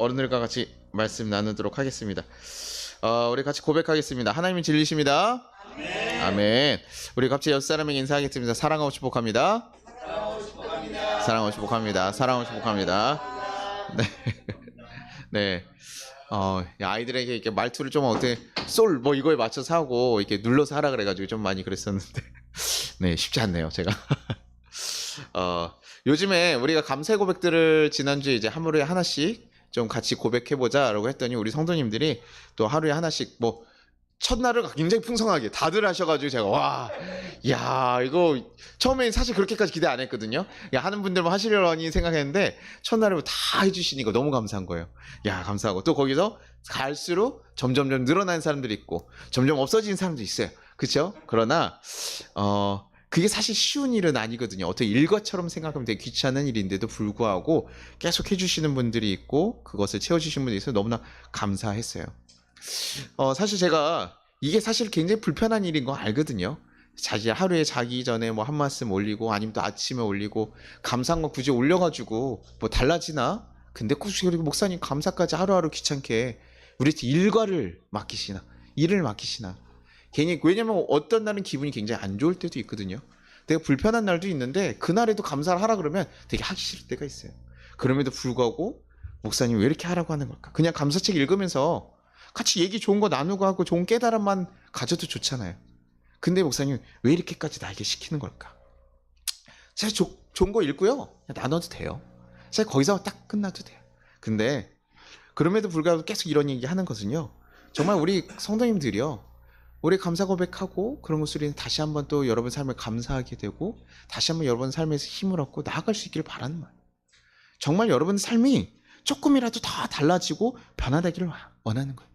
어른들과 같이 말씀 나누도록 하겠습니다. 우리 같이 고백하겠습니다. 하나님이 진리십니다. 아멘. 아멘. 우리 갑자기 옆 사람에게 인사하겠습니다. 사랑하고 축복합니다. 사랑하고 축복합니다. 사랑하고 축복합니다. 네. 네. 아이들에게 이렇게 말투를 좀 어떻게 뭐 이거에 맞춰서 하고 이렇게 눌러서 하라 그래가지고 좀 많이 그랬었는데 네, 쉽지 않네요, 제가. 요즘에 우리가 감사의 고백들을 지난주에 이제 하루에 하나씩 좀 같이 고백해보자라고 했더니 우리 성도님들이 또 하루에 하나씩 뭐 첫날을 굉장히 풍성하게 다들 하셔가지고 제가 야 이거 처음엔 사실 그렇게까지 기대 안 했거든요. 야 하는 분들만 하시려니 생각했는데 첫날에 다 해주시니까 너무 감사한 거예요. 야 감사하고 또 거기서 갈수록 점점 늘어나는 사람들이 있고 점점 없어지는 사람도 있어요. 그렇죠? 그러나 그게 사실 쉬운 일은 아니거든요. 어떻게 일과처럼 생각하면 되게 귀찮은 일인데도 불구하고 계속 해주시는 분들이 있고 그것을 채워주신 분들이 있어서 너무나 감사했어요. 사실 제가 이게 사실 굉장히 불편한 일인 거 알거든요. 하루에 자기 전에 뭐 한 말씀 올리고 아니면 또 아침에 올리고 감사한 거 굳이 올려가지고 뭐 달라지나? 근데 굳이 그리고 목사님 감사까지 하루하루 귀찮게 우리한테 일을 맡기시나? 괜히 왜냐면 어떤 날은 기분이 굉장히 안 좋을 때도 있거든요. 되게 불편한 날도 있는데 그날에도 감사를 하라 그러면 되게 하기 싫을 때가 있어요. 그럼에도 불구하고 목사님 왜 이렇게 하라고 하는 걸까? 그냥 감사책 읽으면서 같이 얘기 좋은 거 나누고 하고 좋은 깨달음만 가져도 좋잖아요. 근데 목사님 왜 이렇게까지 나에게 시키는 걸까? 제가 좋은 거 읽고요 나눠도 돼요. 제가 거기서 딱 끝나도 돼요. 근데 그럼에도 불구하고 계속 이런 얘기 하는 것은요, 정말 우리 성도님들이요 우리 감사 고백하고 그런 것으로 다시 한번 또 여러분 삶을 감사하게 되고 다시 한번 여러분 삶에서 힘을 얻고 나아갈 수 있기를 바라는 거예요. 정말 여러분 삶이 조금이라도 더 달라지고 변화되기를 원하는 거예요.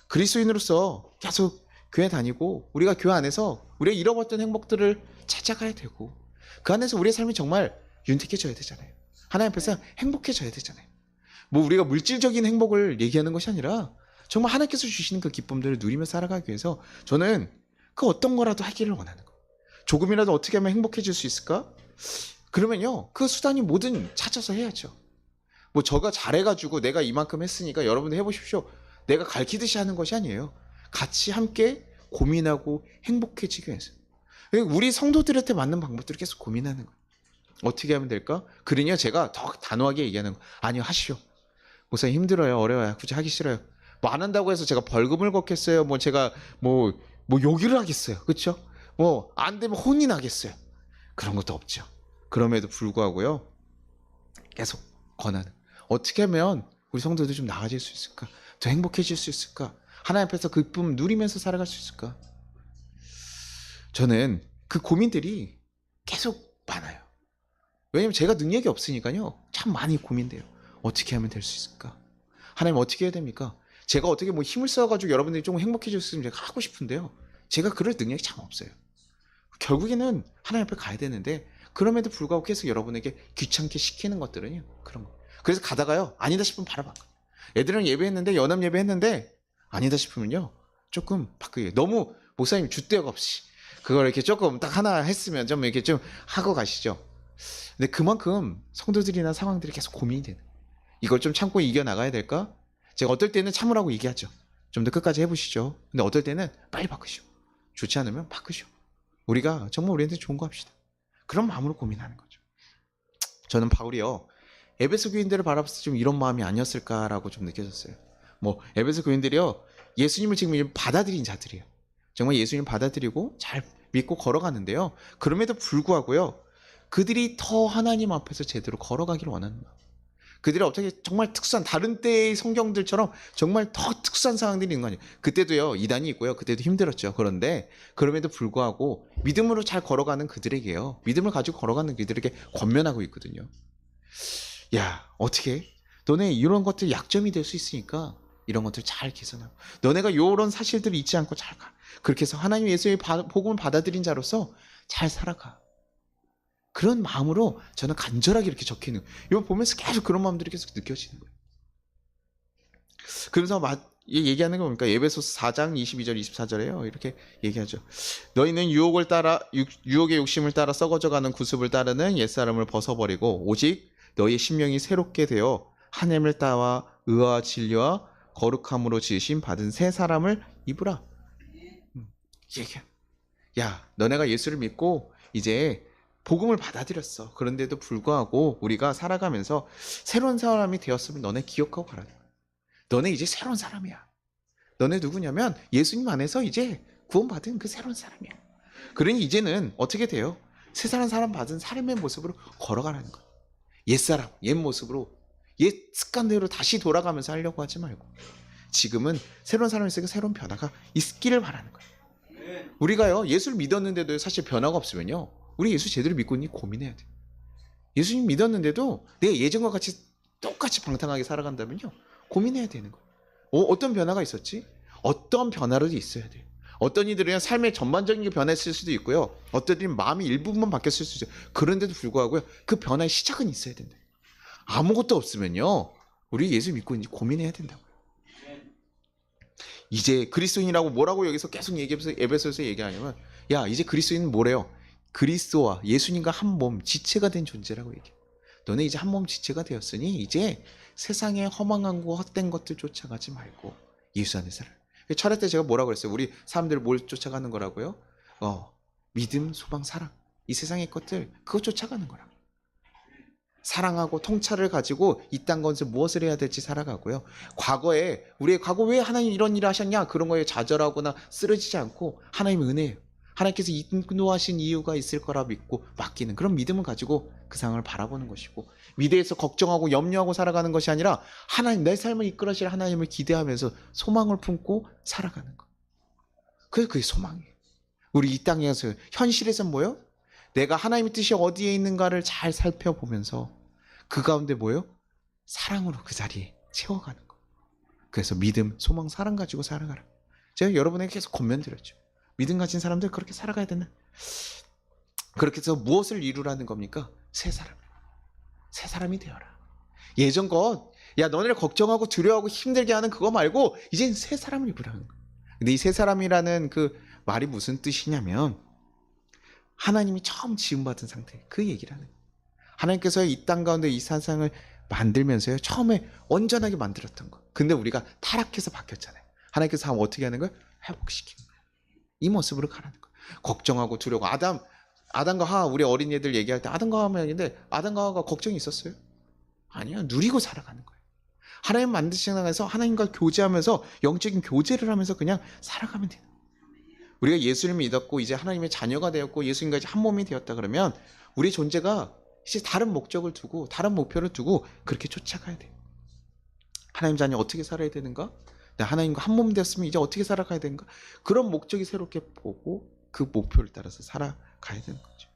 그리스도인으로서 계속 교회 다니고 우리가 교회 안에서 우리가 잃어버렸던 행복들을 찾아가야 되고 그 안에서 우리의 삶이 정말 윤택해져야 되잖아요. 하나님 앞에서 행복해져야 되잖아요. 뭐 우리가 물질적인 행복을 얘기하는 것이 아니라 정말 하나님께서 주시는 그 기쁨들을 누리며 살아가기 위해서 저는 그 어떤 거라도 하기를 원하는 거예요. 조금이라도 어떻게 하면 행복해질 수 있을까? 그러면요 그 수단이 뭐든 찾아서 해야죠. 뭐 저가 잘해가지고 내가 이만큼 했으니까 여러분도 해보십시오. 내가 가르치듯이 하는 것이 아니에요. 같이 함께 고민하고 행복해지기 위해서. 우리 성도들한테 맞는 방법들을 계속 고민하는 거예요. 어떻게 하면 될까? 그러냐 제가 더 단호하게 얘기하는 거. 아니요 하시오. 목사님 힘들어요. 어려워요. 굳이 하기 싫어요. 뭐 안 한다고 해서 제가 벌금을 걷겠어요. 뭐 제가 뭐 요기를 하겠어요. 그렇죠? 뭐 안 되면 혼이 나겠어요. 그런 것도 없죠. 그럼에도 불구하고요. 계속 권하는. 어떻게 하면 우리 성도들 좀 나아질 수 있을까? 더 행복해질 수 있을까? 하나님 앞에서 그 기쁨 누리면서 살아갈 수 있을까? 저는 그 고민들이 계속 많아요. 왜냐면 제가 능력이 없으니까요. 참 많이 고민돼요. 어떻게 하면 될 수 있을까? 하나님 어떻게 해야 됩니까? 제가 어떻게 뭐 힘을 써가지고 여러분들이 좀 행복해졌으면 제가 하고 싶은데요. 제가 그럴 능력이 참 없어요. 결국에는 하나님 앞에 가야 되는데 그럼에도 불구하고 계속 여러분에게 귀찮게 시키는 것들은요. 그런 거. 그래서 가다가요. 아니다 싶으면 바로 바꿔요. 애들은 예배했는데 연합 예배했는데 아니다 싶으면요. 조금 바꾸게. 너무 목사님 줏대가 없이 그걸 이렇게 조금 딱 하나 했으면 좀 이렇게 좀 하고 가시죠. 근데 그만큼 성도들이나 상황들이 계속 고민이 되는 거예요. 이걸 좀 참고 이겨나가야 될까? 제가 어떨 때는 참으라고 얘기하죠. 좀 더 끝까지 해보시죠. 근데 어떨 때는 빨리 바꾸시오. 좋지 않으면 바꾸시오. 우리가 정말 우리한테 좋은 거 합시다. 그런 마음으로 고민하는 거죠. 저는 바울이요. 에베소 교인들을 바라봤을 때 좀 이런 마음이 아니었을까라고 좀 느껴졌어요. 뭐 에베소 교인들이요. 예수님을 지금 받아들인 자들이에요. 정말 예수님을 받아들이고 잘 믿고 걸어가는데요. 그럼에도 불구하고요. 그들이 더 하나님 앞에서 제대로 걸어가기를 원하는 마음. 그들이 어떻게 정말 특수한 다른 때의 성경들처럼 정말 더 특수한 상황들이 있는 거 아니에요. 그때도요. 이단이 있고요. 그때도 힘들었죠. 그런데 그럼에도 불구하고 믿음으로 잘 걸어가는 그들에게요. 믿음을 가지고 걸어가는 그들에게 권면하고 있거든요. 야 어떻게 너네 이런 것들 약점이 될 수 있으니까 이런 것들 잘 개선하고 너네가 이런 사실들을 잊지 않고 잘 가. 그렇게 해서 하나님 예수의 복음을 받아들인 자로서 잘 살아가. 그런 마음으로 저는 간절하게 이렇게 적혀있는 거예요. 이거 보면서 계속 그런 마음들이 계속 느껴지는 거예요. 그래서 얘기하는 거 보니까 에베소서 4장 22절 24절에요. 이렇게 얘기하죠. 너희는 유혹의 욕심을 따라 썩어져가는 구습을 따르는 옛사람을 벗어버리고 오직 너희의 심령이 새롭게 되어 하나님을 따라 의와 진리와 거룩함으로 지으심 받은 새 사람을 입으라. 얘기야. 야, 너네가 예수를 믿고 이제 복음을 받아들였어. 그런데도 불구하고 우리가 살아가면서 새로운 사람이 되었으면 너네 기억하고 가라. 너네 이제 새로운 사람이야. 너네 누구냐면 예수님 안에서 이제 구원받은 그 새로운 사람이야. 그러니 이제는 어떻게 돼요? 새사람 사람 받은 삶의 모습으로 걸어가라는 거야. 옛사람, 옛 모습으로, 옛 습관대로 다시 돌아가면서 하려고 하지 말고 지금은 새로운 사람이 있으니까 새로운 변화가 있기를 바라는 거야. 우리가요, 예수를 믿었는데도 사실 변화가 없으면요, 우리 예수 제대로 믿고 있니 고민해야 돼. 예수님 믿었는데도 내가 예전과 같이 똑같이 방탕하게 살아간다면요, 고민해야 되는 거야. 어떤 변화가 있었지? 어떤 변화로 있어야 돼. 어떤 이들은 삶의 전반적인 게 변했을 수도 있고요. 어떤 이들은 마음이 일부분만 바뀌었을 수도 있어요. 그런데도 불구하고요, 그 변화의 시작은 있어야 된다. 아무것도 없으면요, 우리 예수 믿고 있는지 고민해야 된다고요. 이제 그리스도인이라고 뭐라고 여기서 계속 에베소에서 얘기하냐면, 야, 이제 그리스도인은 뭐래요? 그리스도와 예수님과 한 몸 지체가 된 존재라고 얘기해. 너네 이제 한 몸 지체가 되었으니 이제 세상에 허망한 거 헛된 것들 쫓아가지 말고 예수 안에 살아. 철회 때 제가 뭐라고 그랬어요? 우리 사람들 뭘 쫓아가는 거라고요? 믿음, 소망, 사랑. 이 세상의 것들, 그거 쫓아가는 거라. 사랑하고 통찰을 가지고 이 땅 것을 무엇을 해야 될지 살아가고요. 과거에 우리의 과거 왜 하나님 이런 일을 하셨냐, 그런 거에 좌절하거나 쓰러지지 않고 하나님의 은혜예요. 하나님께서 인도하신 이유가 있을 거라 믿고 맡기는 그런 믿음을 가지고 그 상황을 바라보는 것이고, 미래에서 걱정하고 염려하고 살아가는 것이 아니라 하나님, 내 삶을 이끌어주실 하나님을 기대하면서 소망을 품고 살아가는 것. 그게 소망이에요. 우리 이 땅에서 현실에서 뭐예요? 내가 하나님의 뜻이 어디에 있는가를 잘 살펴보면서 그 가운데 뭐예요? 사랑으로 그 자리에 채워가는 거. 그래서 믿음, 소망, 사랑 가지고 살아가라. 제가 여러분에게 계속 권면드렸죠. 믿음 가진 사람들 그렇게 살아가야 되는. 그렇게 해서 무엇을 이루라는 겁니까? 새 사람이 되어라. 예전 것, 야, 너네를 걱정하고 두려워하고 힘들게 하는 그거 말고 이젠 새 사람을 입으라는 거야. 근데 이 새 사람이라는 그 말이 무슨 뜻이냐면, 하나님이 처음 지음받은 상태, 그 얘기라는 거예요. 하나님께서 이 땅 가운데 이 세상을 만들면서요, 처음에 온전하게 만들었던 거. 근데 우리가 타락해서 바뀌었잖아요. 하나님께서 어떻게 하는 거예요? 회복시키는 거예요. 이 모습으로 가라는 거예요. 걱정하고 두려워하고. 아담과 하와, 우리 어린이들 얘기할 때 아담과 하와 얘기인데, 아담과 하와가 걱정이 있었어요? 아니요. 누리고 살아가는 거예요. 하나님 만드시는 데서 하나님과 교제하면서 영적인 교제를 하면서 그냥 살아가면 돼요. 우리가 예수를 믿었고 이제 하나님의 자녀가 되었고 예수님과 이제 한 몸이 되었다 그러면 우리 존재가 이제 다른 목적을 두고 다른 목표를 두고 그렇게 쫓아가야 돼요. 하나님 자녀 어떻게 살아야 되는가? 하나님과 한 몸 되었으면 이제 어떻게 살아가야 되는가? 그런 목적이 새롭게 보고 그 목표를 따라서 살아가야 되는 거죠.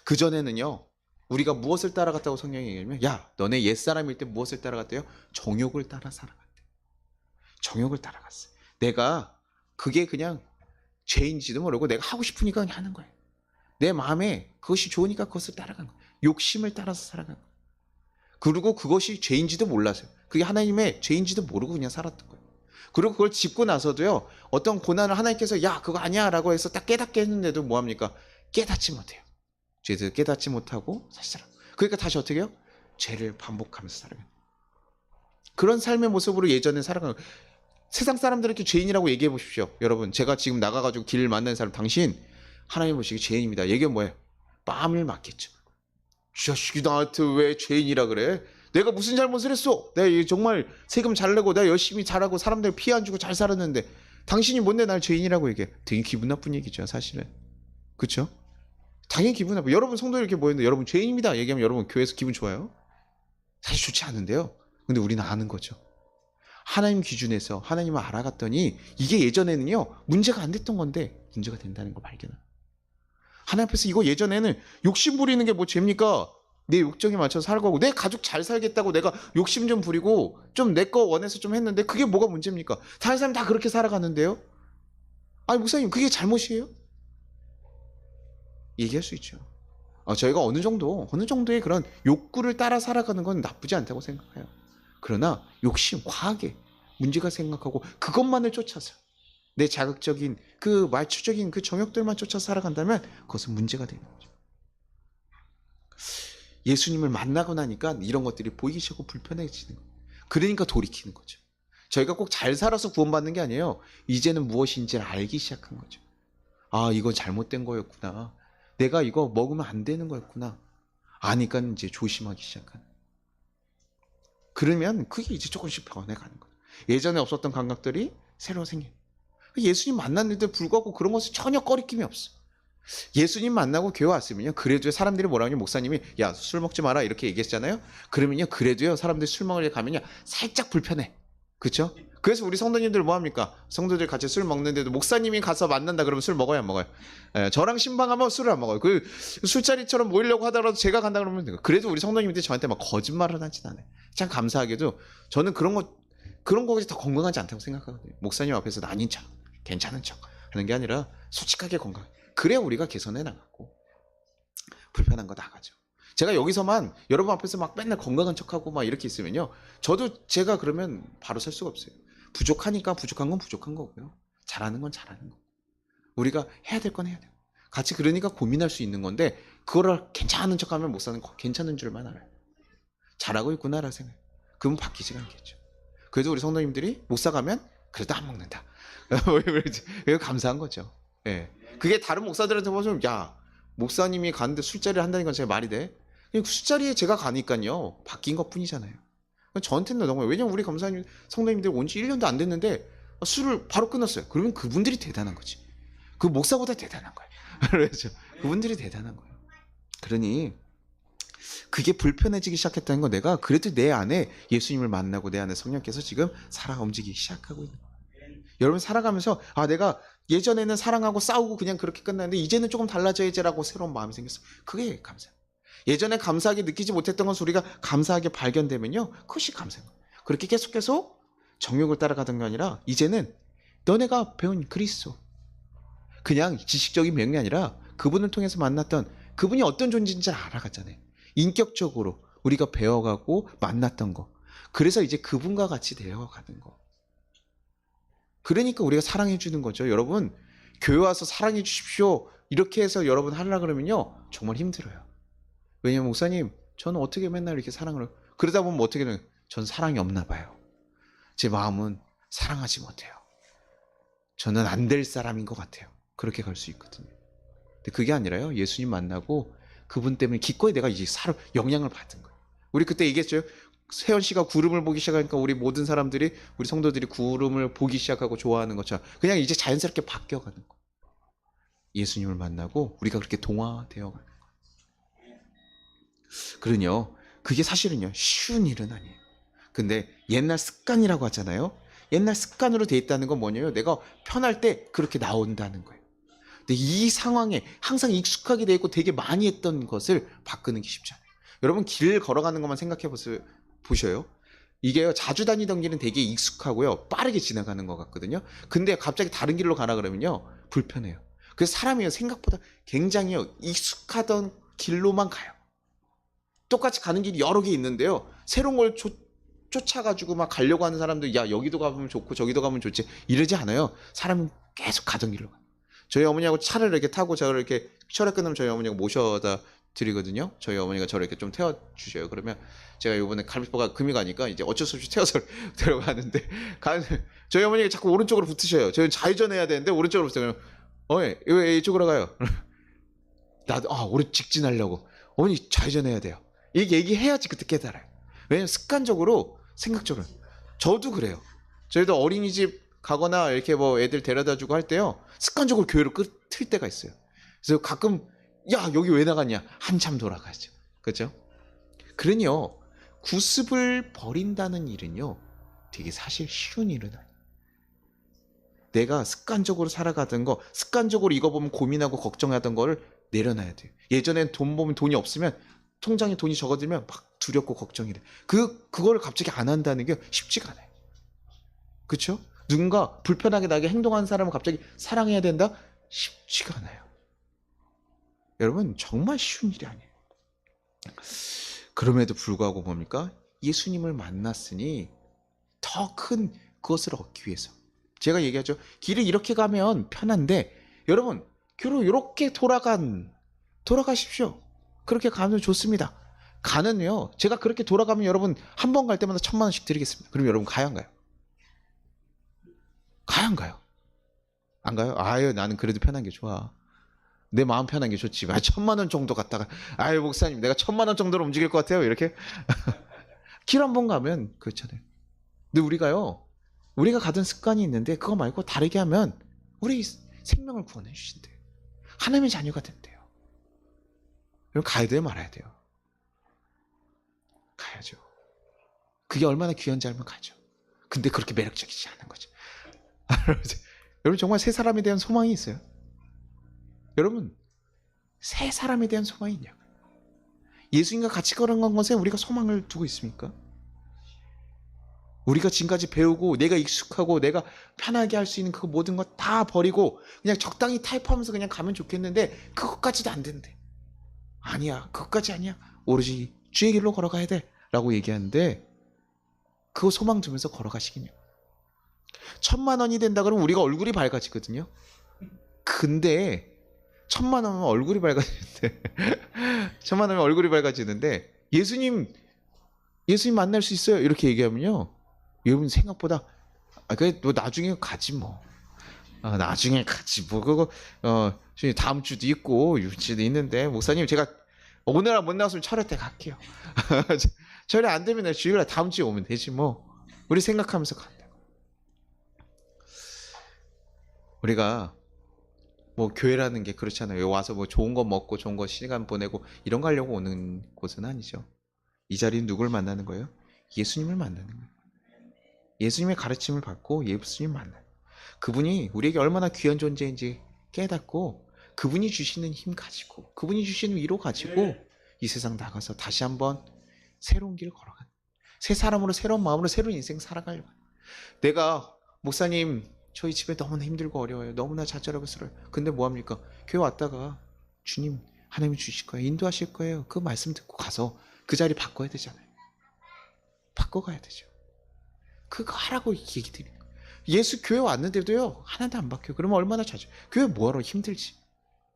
그전에는요, 우리가 무엇을 따라갔다고 성경이 얘기하면, 야, 너네 옛사람일 때 무엇을 따라갔대요? 정욕을 따라 살아갔대요. 정욕을 따라갔어요. 내가 그게 그냥 죄인지도 모르고 내가 하고 싶으니까 그냥 하는 거예요. 내 마음에 그것이 좋으니까 그것을 따라간 거예요. 욕심을 따라서 살아간 거예요. 그리고 그것이 죄인지도 몰라서요. 그게 하나님의 죄인지도 모르고 그냥 살았던 거예요. 그리고 그걸 짚고 나서도요, 어떤 고난을 하나님께서 야, 그거 아니야 라고 해서 딱 깨닫게 했는데도 뭐합니까? 깨닫지 못해요. 죄를 깨닫지 못하고 다시 살아. 그러니까 다시 어떻게 해요? 죄를 반복하면서 살아가요. 그런 삶의 모습으로 예전에 살아가는 거예요. 세상 사람들에게 죄인이라고 얘기해 보십시오. 여러분, 제가 지금 나가가지고 길을 만나는 사람, 당신 하나님 보시기 죄인입니다. 얘기가 뭐예요? 마음을 맞겠죠. 이 자식이 나한테 왜 죄인이라 그래? 내가 무슨 잘못을 했어? 내가 정말 세금 잘 내고 내가 열심히 잘하고 사람들 피해 안 주고 잘 살았는데 당신이 뭔데 날 죄인이라고 얘기해? 되게 기분 나쁜 얘기죠, 사실은. 그렇죠? 당연히 기분 나쁘고, 여러분 성도 이렇게 모였는데 여러분 죄인입니다 얘기하면 여러분 교회에서 기분 좋아요? 사실 좋지 않은데요. 근데 우리는 아는 거죠. 하나님 기준에서 하나님을 알아갔더니 이게 예전에는요 문제가 안 됐던 건데 문제가 된다는 걸 발견합니다. 하나님 앞에서 이거 예전에는 욕심 부리는 게 뭐 죄입니까? 내 욕정에 맞춰서 살고 내 가족 잘 살겠다고 내가 욕심 좀 부리고 좀 내 거 원해서 좀 했는데 그게 뭐가 문제입니까? 다른 사람 다 그렇게 살아가는데요. 아니 목사님 그게 잘못이에요? 얘기할 수 있죠. 저희가 어느 정도의 그런 욕구를 따라 살아가는 건 나쁘지 않다고 생각해요. 그러나 욕심, 과하게 문제가 생각하고 그것만을 쫓아서 내 자극적인 그 말초적인 그 정욕들만 쫓아 살아간다면 그것은 문제가 되는 거죠. 예수님을 만나고 나니까 이런 것들이 보이기 싫고 불편해지는 거예요. 그러니까 돌이키는 거죠. 저희가 꼭 잘 살아서 구원받는 게 아니에요. 이제는 무엇인지를 알기 시작한 거죠. 아, 이건 잘못된 거였구나. 내가 이거 먹으면 안 되는 거였구나. 아니까 이제 조심하기 시작하는. 그러면 그게 이제 조금씩 변해가는 거예요. 예전에 없었던 감각들이 새로 생겨요. 예수님 만났는데 불구하고 그런 것에 전혀 꺼리낌이 없어. 예수님 만나고 교회 왔으면요, 그래도 사람들이 뭐라고 하냐면, 목사님이 야, 술 먹지 마라 이렇게 얘기했잖아요. 그러면요, 그래도요, 사람들이 술 먹으러 가면요 살짝 불편해. 그렇죠? 그래서 우리 성도님들 뭐 합니까? 성도들 같이 술 먹는데도 목사님이 가서 만난다 그러면 술 먹어야 안 먹어요? 저랑 신방하면 술을 안 먹어요. 그 술자리처럼 모이려고 하더라도 제가 간다 그러면 돼요. 그래도 우리 성도님들이 저한테 막 거짓말을 하진 않아요. 참 감사하게도 저는 그런 거가 더 건강하지 않다고 생각하거든요. 목사님 앞에서 아닌 척, 괜찮은 척 하는 게 아니라 솔직하게 건강. 그래야 우리가 개선해 나가고 불편한 거 나가죠. 제가 여기서만 여러분 앞에서 막 맨날 건강한 척하고 막 이렇게 있으면요, 저도 제가 그러면 바로 설 수가 없어요. 부족하니까 부족한 건 부족한 거고요, 잘하는 건 잘하는 거. 우리가 해야 될 건 해야 돼요. 같이 그러니까 고민할 수 있는 건데, 그거를 괜찮은 척하면 목사는 괜찮은 줄만 알아요. 잘하고 있구나라고 생각해요. 그러면 바뀌지가 않겠죠. 그래도 우리 성도님들이 목사 가면 그래도 안 먹는다. 왜 감사한 거죠. 예. 그게 다른 목사들한테 보면, 야, 목사님이 가는데 술자리를 한다는 건 제가 말이 돼? 그냥 술자리에 제가 가니까요, 바뀐 것 뿐이잖아요. 저한테는 너무, 왜냐면 우리 감사님 성도님들 온 지 1년도 안 됐는데 술을 바로 끊었어요. 그러면 그분들이 대단한 거지. 그 목사보다 대단한 거예요. 그렇죠. 그분들이 대단한 거예요. 그러니 그게 불편해지기 시작했다는 거, 내가 그래도 내 안에 예수님을 만나고 내 안에 성령께서 지금 살아 움직이기 시작하고 있는 거예요. 여러분 살아가면서, 아, 내가 예전에는 사랑하고 싸우고 그냥 그렇게 끝났는데 이제는 조금 달라져야지라고 새로운 마음이 생겼어. 그게 감사해요. 예전에 감사하게 느끼지 못했던 것을 우리가 감사하게 발견되면요, 그것이 감사한 거예요. 그렇게 계속 정욕을 따라가던 게 아니라, 이제는 너네가 배운 그리스도, 그냥 지식적인 명이 아니라 그분을 통해서 만났던 그분이 어떤 존재인지 알아갔잖아요. 인격적으로 우리가 배워가고 만났던 거. 그래서 이제 그분과 같이 되어가는 거. 그러니까 우리가 사랑해 주는 거죠. 여러분, 교회 와서 사랑해 주십시오 이렇게 해서 여러분 하려고 그러면요, 정말 힘들어요. 왜냐면 목사님, 저는 어떻게 맨날 이렇게 사랑을, 그러다 보면 어떻게 되는, 전 사랑이 없나 봐요. 제 마음은 사랑하지 못해요. 저는 안 될 사람인 것 같아요. 그렇게 갈 수 있거든요. 근데 그게 아니라요, 예수님 만나고 그분 때문에 기꺼이 내가 이제 영향을 받은 거예요. 우리 그때 얘기했죠. 세연 씨가 구름을 보기 시작하니까 우리 모든 사람들이, 우리 성도들이 구름을 보기 시작하고 좋아하는 것처럼 그냥 이제 자연스럽게 바뀌어가는 거예요. 예수님을 만나고 우리가 그렇게 동화되어 가는 거예요. 그러니요, 그게 사실은요 쉬운 일은 아니에요. 근데 옛날 습관이라고 하잖아요. 옛날 습관으로 돼 있다는 건 뭐냐면, 내가 편할 때 그렇게 나온다는 거예요. 근데 이 상황에 항상 익숙하게 돼 있고 되게 많이 했던 것을 바꾸는 게 쉽지 않아요. 여러분 길 걸어가는 것만 생각해 보셔요. 이게요, 자주 다니던 길은 되게 익숙하고요, 빠르게 지나가는 것 같거든요. 근데 갑자기 다른 길로 가라 그러면요, 불편해요. 그래서 사람이요, 생각보다 굉장히 익숙하던 길로만 가요. 똑같이 가는 길이 여러 개 있는데요, 새로운 걸 쫓아가지고 막 가려고 하는 사람들, 야, 여기도 가면 좋고 저기도 가면 좋지 이러지 않아요. 사람은 계속 가던 길로 가요. 저희 어머니하고 차를 이렇게 타고 저를 이렇게 철회 끝나면 저희 어머니가 모셔다 드리거든요. 저희 어머니가 저를 이렇게 좀 태워주셔요. 그러면 제가 이번에 갈비뼈가 금이 가니까 이제 어쩔 수 없이 태워서 데려가는데, 저희 어머니가 자꾸 오른쪽으로 붙으셔요. 저희 좌회전해야 되는데 오른쪽으로 붙으면, 왜 이쪽으로 가요? 나도 오른 직진하려고. 어머니 좌회전해야 돼요. 이 얘기해야지 그때 깨달아요. 왜냐면 습관적으로, 생각적으로. 저도 그래요. 저희도 어린이집 가거나 이렇게 뭐 애들 데려다 주고 할 때요, 습관적으로 교회를 틀 때가 있어요. 그래서 가끔, 야, 여기 왜 나갔냐? 한참 돌아가죠. 그렇죠? 그러니요, 구습을 버린다는 일은요, 되게 사실 쉬운 일은 아니에요. 내가 습관적으로 살아가던 거, 습관적으로 이거 보면 고민하고 걱정하던 거를 내려놔야 돼요. 예전엔 돈 보면, 돈이 없으면 통장에 돈이 적어들면 막 두렵고 걱정이 돼. 그걸 갑자기 안 한다는 게 쉽지가 않아요. 그렇죠? 누군가 불편하게 나게 행동하는 사람을 갑자기 사랑해야 된다? 쉽지가 않아요. 여러분, 정말 쉬운 일이 아니에요. 그럼에도 불구하고 뭡니까? 예수님을 만났으니 더 큰 그것을 얻기 위해서. 제가 얘기하죠. 길을 이렇게 가면 편한데, 여러분, 길로 이렇게 돌아가십시오. 그렇게 가면 좋습니다. 가는요. 제가 그렇게 돌아가면 여러분 한 번 갈 때마다 1,000만 원씩 드리겠습니다. 그럼 여러분 가요 안 가요? 가요 안 가요? 안 가요? 아유 나는 그래도 편한 게 좋아. 내 마음 편한 게 좋지. 1,000만 원 정도 갔다가 아유 목사님 내가 1,000만 원 정도로 움직일 것 같아요. 이렇게 길 한 번 가면 그렇잖아요. 근데 우리가 가던 습관이 있는데 그거 말고 다르게 하면 우리 생명을 구원해 주신대요. 하나님의 자녀가 된대요. 그럼 가야 돼요 말아야 돼요? 가야죠. 그게 얼마나 귀한지 알면 가죠. 근데 그렇게 매력적이지 않은 거죠. 여러분 정말 새 사람에 대한 소망이 있어요? 여러분 새 사람에 대한 소망이 있냐고요. 예수님과 같이 걸어간 것에 우리가 소망을 두고 있습니까? 우리가 지금까지 배우고 내가 익숙하고 내가 편하게 할 수 있는 그 모든 것 다 버리고 그냥 적당히 타협하면서 그냥 가면 좋겠는데 그것까지도 안 된대. 아니야 그것까지 아니야. 오로지 주의 길로 걸어가야 돼 라고 얘기하는데 그거 소망 두면서 걸어가시겠냐. 1,000만 원이 된다 그러면 우리가 얼굴이 밝아지거든요. 근데 1,000만 원은 얼굴이 밝아지는데 1,000만 원이면 얼굴이 밝아지는데 예수님 만날 수 있어요 이렇게 얘기하면요 여러분 생각보다 그래 너 나중에 가지 뭐 나중에 가지 뭐 그거 다음 주도 있고 유치도 있는데 목사님 제가 오늘 못 나왔으면 철회 때 갈게요. 철회 안 되면 주일날 다음 주에 오면 되지 뭐. 우리 생각하면서 간다. 우리가 뭐 교회라는 게 그렇잖아요. 와서 뭐 좋은 거 먹고 좋은 거 시간 보내고 이런 거 하려고 오는 곳은 아니죠. 이 자리는 누굴 만나는 거예요? 예수님을 만나는 거예요. 예수님의 가르침을 받고 예수님을 만나요. 그분이 우리에게 얼마나 귀한 존재인지 깨닫고 그분이 주시는 힘 가지고 그분이 주시는 위로 가지고 이 세상 나가서 다시 한번 새로운 길을 걸어가는 새 사람으로 새로운 마음으로 새로운 인생 살아가려고. 내가 목사님 저희 집에 너무나 힘들고 어려워요. 너무나 좌절하고 근데 뭐합니까? 교회 왔다가 주님 하나님이 주실 거예요. 인도하실 거예요. 그 말씀 듣고 가서 그 자리 바꿔야 되잖아요. 바꿔가야 되죠. 그거 하라고 얘기 드리는 거예요. 예수 교회 왔는데도요 하나도 안 바뀌어요. 그러면 얼마나 좌절. 교회 뭐하러 힘들지.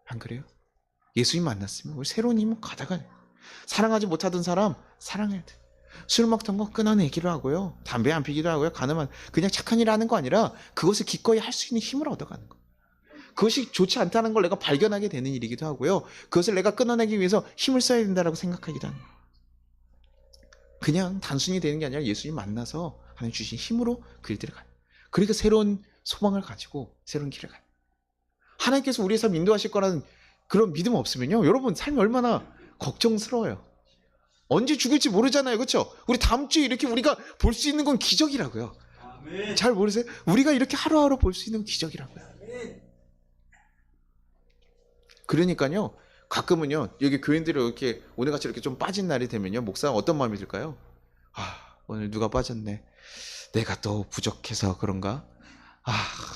안 그래요? 예수님 만났으면 우리 새로운 힘은 가다가요. 사랑하지 못하던 사람 사랑해야 돼. 술 먹던 거 끊어내기로 하고요. 담배 안 피기도 하고요. 가늠한 그냥 착한 일 하는 거 아니라 그것을 기꺼이 할 수 있는 힘을 얻어가는 거. 그것이 좋지 않다는 걸 내가 발견하게 되는 일이기도 하고요. 그것을 내가 끊어내기 위해서 힘을 써야 된다고 생각하기도 하는 거예요. 그냥 단순히 되는 게 아니라 예수님 만나서 하나님 주신 힘으로 그 일들을 가요. 그러니까 새로운 소망을 가지고 새로운 길을 가요. 하나님께서 우리의 삶 인도하실 거라는 그런 믿음 없으면요. 여러분 삶이 얼마나 걱정스러워요. 언제 죽을지 모르잖아요. 그렇죠? 우리 다음 주에 이렇게 우리가 볼 수 있는 건 기적이라고요. 아멘. 잘 모르세요? 우리가 이렇게 하루하루 볼 수 있는 건 기적이라고요. 아멘. 그러니까요. 가끔은요. 여기 교인들이 이렇게 오늘같이 이렇게 좀 빠진 날이 되면요. 목사 어떤 마음이 들까요? 오늘 누가 빠졌네. 내가 또 부족해서 그런가?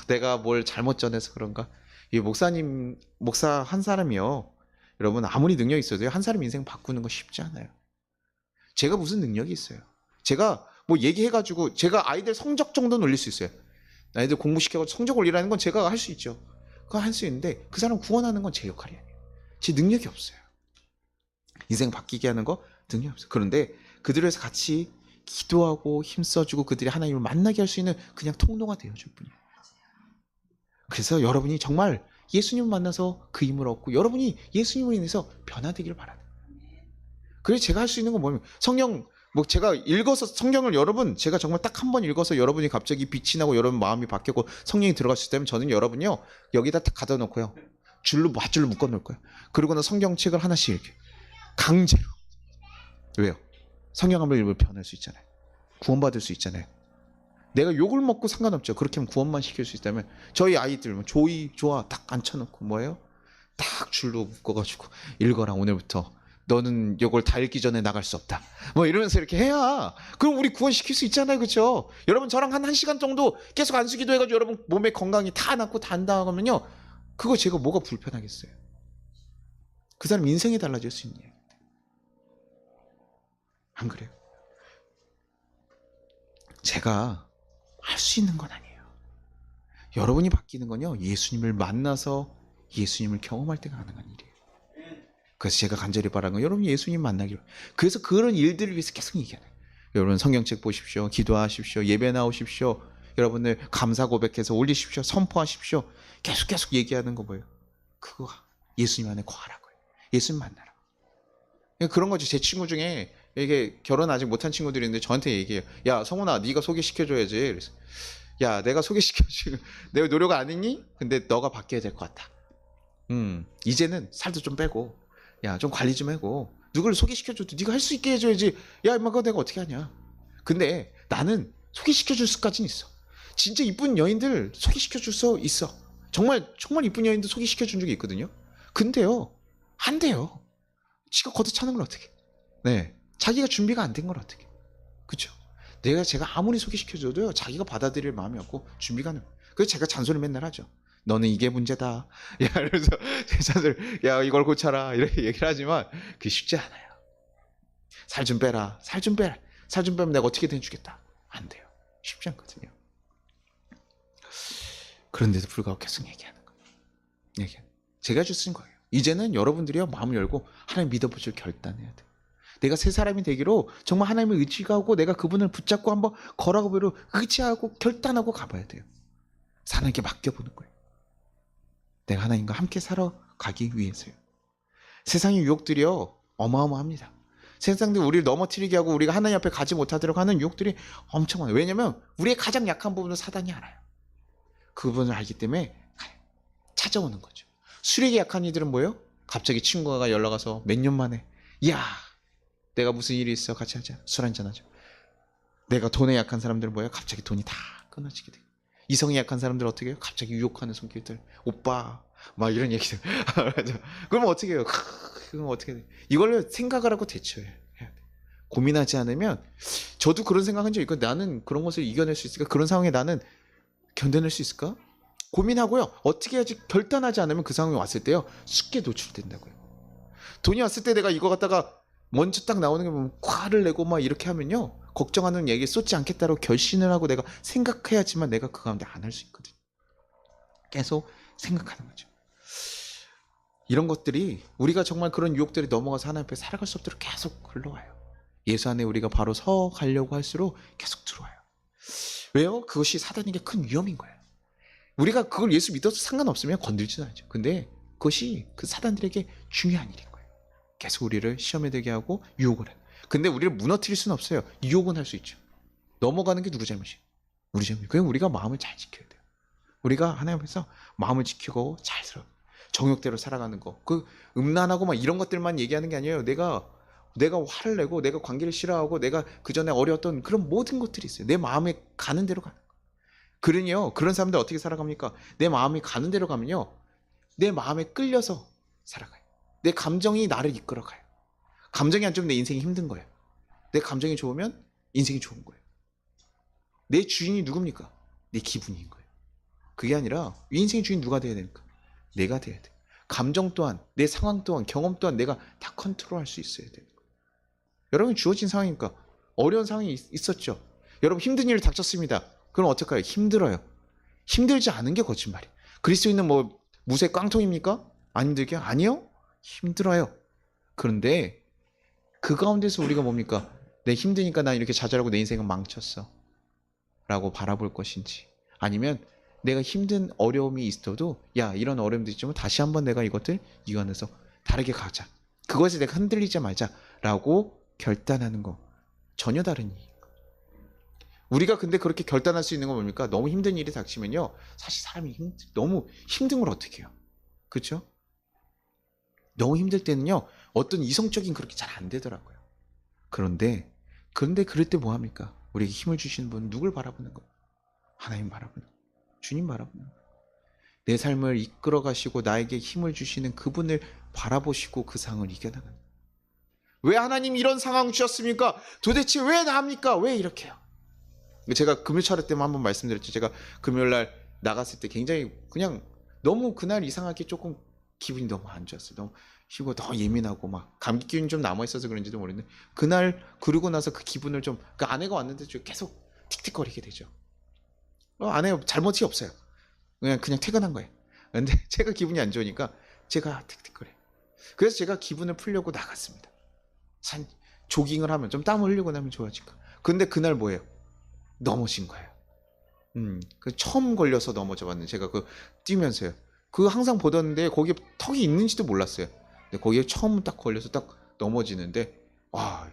내가 뭘 잘못 전해서 그런가? 이 목사 한 사람이요. 여러분 아무리 능력이 있어도요. 한 사람 인생 바꾸는 거 쉽지 않아요. 제가 무슨 능력이 있어요. 제가 뭐 얘기해가지고 제가 아이들 성적 정도는 올릴 수 있어요. 아이들 공부시켜가지고 성적 올리라는 건 제가 할 수 있죠. 그거 할 수 있는데 그 사람 구원하는 건 제 역할이 아니에요. 제 능력이 없어요. 인생 바뀌게 하는 거 능력이 없어요. 그런데 그들을 위해서 같이 기도하고 힘써주고 그들이 하나님을 만나게 할 수 있는 그냥 통로가 되어줄 뿐이에요. 그래서 여러분이 정말 예수님을 만나서 그 힘을 얻고 여러분이 예수님으로 인해서 변화되기를 바라는 거예요. 그래서 제가 할 수 있는 건 뭐냐면 성경 제가 읽어서 성경을 여러분 제가 정말 딱 한 번 읽어서 여러분이 갑자기 빛이 나고 여러분 마음이 바뀌고 성령이 들어갔을 때면 저는 여러분요 여기다 딱 가둬 놓고요 밧줄로 묶어 놓을 거예요. 그리고는 성경책을 하나씩 이렇게 강제로. 왜요? 성경 한번 읽으면 변할 수 있잖아요. 구원받을 수 있잖아요. 내가 욕을 먹고 상관없죠. 그렇게 하면 구원만 시킬 수 있다면 저희 아이들 좋아 딱 앉혀놓고 뭐예요? 딱 줄로 묶어가지고 읽어라 오늘부터 너는 이걸 다 읽기 전에 나갈 수 없다. 뭐 이러면서 이렇게 해야 그럼 우리 구원시킬 수 있잖아요. 그렇죠? 여러분 저랑 한 1시간 정도 계속 안수기도 해가지고 여러분 몸에 건강이 다 낫고 다 한다면요 그거 제가 뭐가 불편하겠어요. 그 사람 인생이 달라질 수 있는 얘기인데 안 그래요? 제가 할 수 있는 건 아니에요. 여러분이 바뀌는 건요 예수님을 만나서 예수님을 경험할 때 가능한 일이에요. 그래서 제가 간절히 바라는 건 여러분 예수님 만나기로. 그래서 그런 일들을 위해서 계속 얘기하는 거예요. 여러분 성경책 보십시오. 기도하십시오. 예배 나오십시오. 여러분들 감사 고백해서 올리십시오. 선포하십시오. 계속 얘기하는 거 뭐예요? 그거 예수님 안에 거하라고요. 예수님 만나라. 그런 거지. 제 친구 중에 이게 결혼 아직 못한 친구들이 있는데 저한테 얘기해요. 야 성훈아 네가 소개시켜줘야지. 그래서 야 내가 소개시켜주고 내가 노력 안 했니? 근데 너가 바뀌어야 될 것 같다. 이제는 살도 좀 빼고 야 좀 관리 좀 하고 누구를 소개시켜줘도 네가 할 수 있게 해줘야지. 야 임마 그거 내가 어떻게 하냐. 근데 나는 소개시켜줄 수까지는 있어. 진짜 이쁜 여인들 소개시켜줄 수 있어. 정말 이쁜 여인들 소개시켜준 적이 있거든요. 근데요 안 돼요. 지가 걷어차는 걸 어떻게. 네, 자기가 준비가 안 된 걸 어떻게. 그쵸. 제가 아무리 소개시켜줘도요 자기가 받아들일 마음이 없고 준비가 안 돼. 그래서 제가 잔소리 맨날 하죠. 너는 이게 문제다. 야, 그래서 잔소리, 야 이걸 고쳐라 이렇게 얘기를 하지만 그게 쉽지 않아요. 살 좀 빼라. 살 좀 빼라. 살 좀 빼면 내가 어떻게든 해주겠다. 안 돼요. 쉽지 않거든요. 그런데도 불구하고 계속 얘기하는 거예요. 제가 주신 거예요. 이제는 여러분들이요 마음을 열고 하나님 믿어보실 결단해야 돼요. 내가 새 사람이 되기로 정말 하나님을 의지하고 내가 그분을 붙잡고 한번 걸어가보기로 의지하고 결단하고 가봐야 돼요. 하나님께 맡겨보는 거예요. 내가 하나님과 함께 살아가기 위해서요. 세상의 유혹들이요 어마어마합니다. 세상들 우리를 넘어뜨리게 하고 우리가 하나님 앞에 가지 못하도록 하는 유혹들이 엄청 많아요. 왜냐면 우리의 가장 약한 부분을 사단이 알아요. 그 부분을 알기 때문에 찾아오는 거죠. 술에 약한 이들은 뭐예요? 갑자기 친구가 연락 와서 몇 년 만에 야 내가 무슨 일이 있어 같이 하자. 술 한잔 하자. 내가 돈에 약한 사람들은 뭐예요? 갑자기 돈이 다 끊어지게 돼요. 이성이 약한 사람들 어떻게 해요? 갑자기 유혹하는 성격들. 오빠 막 이런 얘기들. 그럼 어떻게 해요? 그럼 어떻게 돼? 이걸로 생각을 하고 대처해야 돼. 고민하지 않으면 저도 그런 생각한 적 있고 나는 그런 것을 이겨낼 수 있을까? 그런 상황에 나는 견뎌낼 수 있을까? 고민하고요. 어떻게 해야지 결단하지 않으면 그 상황이 왔을 때요. 쉽게 노출된다고요. 돈이 왔을 때 내가 이거 갖다가 먼저 딱 나오는 게 보면 화를 내고 막 이렇게 하면요. 걱정하는 얘기에 쏟지 않겠다고 결심을 하고 내가 생각해야지만 내가 그 가운데 안 할 수 있거든요. 계속 생각하는 거죠. 이런 것들이 우리가 정말 그런 유혹들이 넘어가서 하나님 앞에 살아갈 수 없도록 계속 흘러와요. 예수 안에 우리가 바로 서 가려고 할수록 계속 들어와요. 왜요? 그것이 사단에게 큰 위험인 거예요. 우리가 그걸 예수 믿어도 상관없으면 건들지도 않죠. 근데 그것이 그 사단들에게 중요한 일인 거예요. 계속 우리를 시험에 들게 하고 유혹을 해요. 근데 우리를 무너뜨릴 수는 없어요. 유혹은 할 수 있죠. 넘어가는 게 누구 잘못이에요? 우리 잘못이에요. 그냥 우리가 마음을 잘 지켜야 돼요. 우리가 하나님 앞에서 마음을 지키고 잘 살아. 정욕대로 살아가는 거. 그 음란하고 막 이런 것들만 얘기하는 게 아니에요. 내가 화를 내고 내가 관계를 싫어하고 내가 그 전에 어려웠던 그런 모든 것들이 있어요. 내 마음에 가는 대로 가는 거. 그러니요. 그런 사람들 어떻게 살아갑니까? 내 마음이 가는 대로 가면요. 내 마음에 끌려서 살아가요. 내 감정이 나를 이끌어가요. 감정이 안 좋으면 내 인생이 힘든 거예요. 내 감정이 좋으면 인생이 좋은 거예요. 내 주인이 누굽니까? 내 기분인 거예요. 그게 아니라 이 인생의 주인 누가 돼야 되니까? 내가 돼야 돼. 감정 또한 내 상황 또한 경험 또한 내가 다 컨트롤할 수 있어야 돼요. 여러분 주어진 상황이니까 어려운 상황이 있었죠. 여러분 힘든 일을 닥쳤습니다. 그럼 어떡해요? 힘들어요. 힘들지 않은 게 거짓말이에요. 그리스도인은 뭐 무쇠 깡통입니까? 안 힘들게? 아니요. 힘들어요. 그런데 그 가운데서 우리가 뭡니까? 내 힘드니까 난 이렇게 좌절하고 내 인생은 망쳤어 라고 바라볼 것인지, 아니면 내가 힘든 어려움이 있어도 야 이런 어려움도 있지만 다시 한번 내가 이것들 이겨내서 다르게 가자, 그것에 내가 흔들리지 말자 라고 결단하는 거 전혀 다른 일이에요. 우리가 근데 그렇게 결단할 수 있는 건 뭡니까? 너무 힘든 일이 닥치면요 사실 사람이 너무 힘든 걸 어떻게 해요? 그렇죠? 너무 힘들 때는요 어떤 이성적인 그렇게 잘 안 되더라고요. 그런데 그럴 때 뭐 합니까? 우리에게 힘을 주시는 분은 누굴 바라보는 거예요? 하나님 바라보는 거예요. 주님 바라보는 거예요. 내 삶을 이끌어 가시고 나에게 힘을 주시는 그분을 바라보시고 그 상황을 이겨나가는 거예요. 왜 하나님 이런 상황 주셨습니까? 도대체 왜 나합니까? 왜 이렇게 해요? 제가 금요 차례 때만 한번 말씀드렸죠. 제가 금요일날 나갔을 때 굉장히 그냥 너무 그날 이상하게 조금 기분이 너무 안 좋았어요. 너무 쉬고 더 예민하고 막 감기 기운이 좀 남아있어서 그런지도 모르겠는데 그날 그러고 나서 그 기분을 좀, 그 아내가 왔는데 계속 틱틱거리게 되죠. 아내 잘못이 없어요. 그냥 퇴근한 거예요. 근데 제가 기분이 안 좋으니까 제가 틱틱거려요. 그래서 제가 기분을 풀려고 나갔습니다. 산 조깅을 하면 좀 땀을 흘리고 나면 좋아질까. 근데 그날 뭐예요? 넘어진 거예요. 그 처음 걸려서 넘어져 봤는데 제가 그 뛰면서요. 그 항상 보던데 거기에 턱이 있는지도 몰랐어요. 근데 거기에 처음 딱 걸려서 딱 넘어지는데 와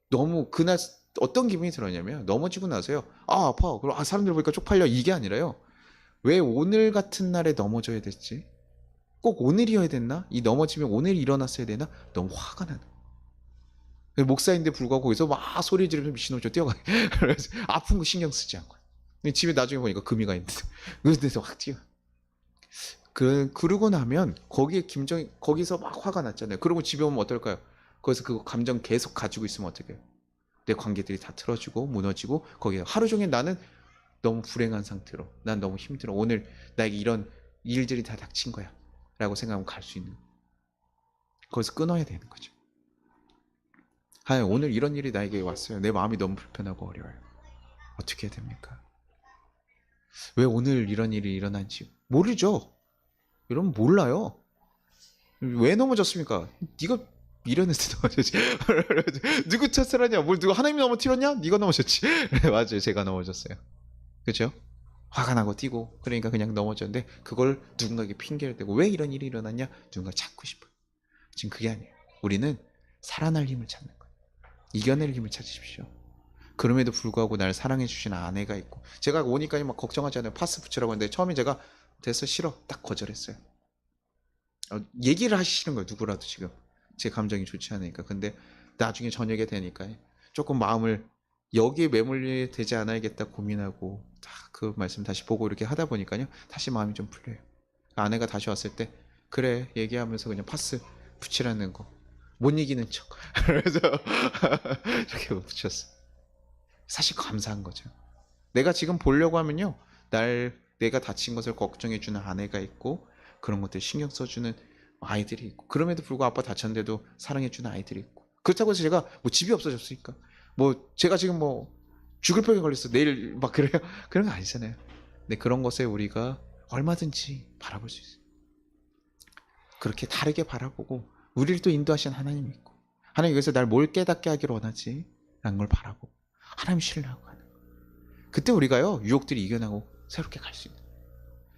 너무 그날 어떤 기분이 들었냐면 넘어지고 나서요. 아 아파. 그리고 아 사람들 보니까 쪽팔려 이게 아니라요. 왜 오늘 같은 날에 넘어져야 됐지? 꼭 오늘이어야 됐나? 이 넘어지면 오늘 일어났어야 되나? 너무 화가 나는. 목사인데 불구하고 거기서 막 소리 지르면서 미친놈처럼 뛰어가. 그래서 아픈 거 신경 쓰지 않고. 집에 나중에 보니까 금이가 있는데. 그래서 확 뛰어. 그러고 나면 거기에 거기서 막 화가 났잖아요. 그러고 집에 오면 어떨까요? 거기서 그 감정 계속 가지고 있으면 어떡해요? 내 관계들이 다 틀어지고 무너지고 거기에 하루 종일 나는 너무 불행한 상태로 난 너무 힘들어. 오늘 나에게 이런 일들이 다 닥친 거야. 라고 생각하면 갈 수 있는. 거기서 끊어야 되는 거죠. 오늘 이런 일이 나에게 왔어요. 내 마음이 너무 불편하고 어려워요. 어떻게 해야 됩니까? 왜 오늘 이런 일이 일어난지 모르죠. 여러분 몰라요. 왜 넘어졌습니까? 네가 미련해서 넘어졌지. 누구 탓을 하냐? 뭘 누가 하나님이 넘어뜨렸냐? 네가 넘어졌지. 맞아요. 제가 넘어졌어요. 그렇죠? 화가 나고 뛰고 그러니까 그냥 넘어졌는데 그걸 누군가에게 핑계를 대고 왜 이런 일이 일어났냐? 누군가 찾고 싶어요. 지금 그게 아니에요. 우리는 살아날 힘을 찾는 거예요. 이겨낼 힘을 찾으십시오. 그럼에도 불구하고 나를 사랑해 주신 아내가 있고 제가 오니까 막 걱정하지 않아요. 파스 붙이라고 했는데 처음에 제가 됐어 싫어 딱 거절했어요. 얘기를 하시는 거예요. 누구라도 지금 제 감정이 좋지 않으니까. 근데 나중에 저녁에 되니까 조금 마음을 여기에 매몰리게 되지 않아야겠다 고민하고 그 말씀 다시 보고 이렇게 하다 보니까요 다시 마음이 좀 풀려요. 아내가 다시 왔을 때 그래 얘기하면서 그냥 파스 붙이라는 거 못 이기는 척 그래서 이렇게 붙였어. 사실 감사한 거죠. 내가 지금 보려고 하면요 내가 다친 것을 걱정해주는 아내가 있고 그런 것들 신경 써주는 아이들이 있고 그럼에도 불구하고 아빠 다쳤는데도 사랑해주는 아이들이 있고 그렇다고 해서 제가 뭐 집이 없어졌으니까 뭐 제가 지금 뭐 죽을 병에 걸렸어 내일 막 그래요 그런 거 아니잖아요. 근데 그런 것에 우리가 얼마든지 바라볼 수 있어요. 그렇게 다르게 바라보고 우리를 또 인도하신 하나님이 있고 하나님 여기서 날 뭘 깨닫게 하기를 원하지 라는 걸 바라보고 하나님 신뢰하고 가는 거. 그때 우리가요 유혹들이 이겨나고 새롭게 갈 수 있는.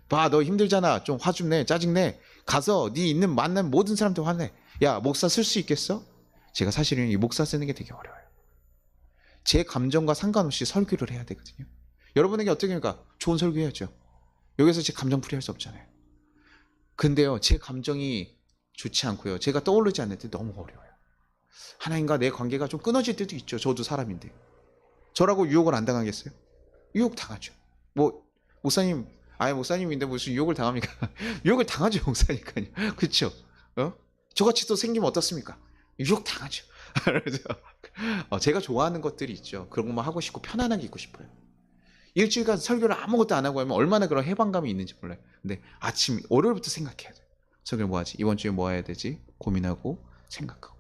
봐 너 힘들잖아 좀 화 좀 내 짜증내 가서 네 있는 만난 모든 사람들 화내. 야 목사 쓸 수 있겠어? 제가 사실은 이 목사 쓰는 게 되게 어려워요. 제 감정과 상관없이 설교를 해야 되거든요. 여러분에게 어떻게 합니까? 좋은 설교해야죠. 여기서 제 감정 풀이할 수 없잖아요. 근데요 제 감정이 좋지 않고요 제가 떠오르지 않을 때 너무 어려워요. 하나님과 내 관계가 좀 끊어질 때도 있죠. 저도 사람인데 저라고 유혹을 안 당하겠어요? 유혹 당하죠. 뭐 목사님 아예 목사님인데 무슨 유혹을 당합니까? 유혹을 당하죠 목사니까요. 그렇죠? 저같이 또 생기면 어떻습니까? 유혹 당하죠. 그래서 제가 좋아하는 것들이 있죠. 그런 것만 하고 싶고 편안하게 있고 싶어요. 일주일간 설교를 아무것도 안 하고 하면 얼마나 그런 해방감이 있는지 몰라요. 근데 아침 월요일부터 생각해야 돼요. 설교 뭐 하지? 이번 주에 뭐 해야 되지? 고민하고 생각하고.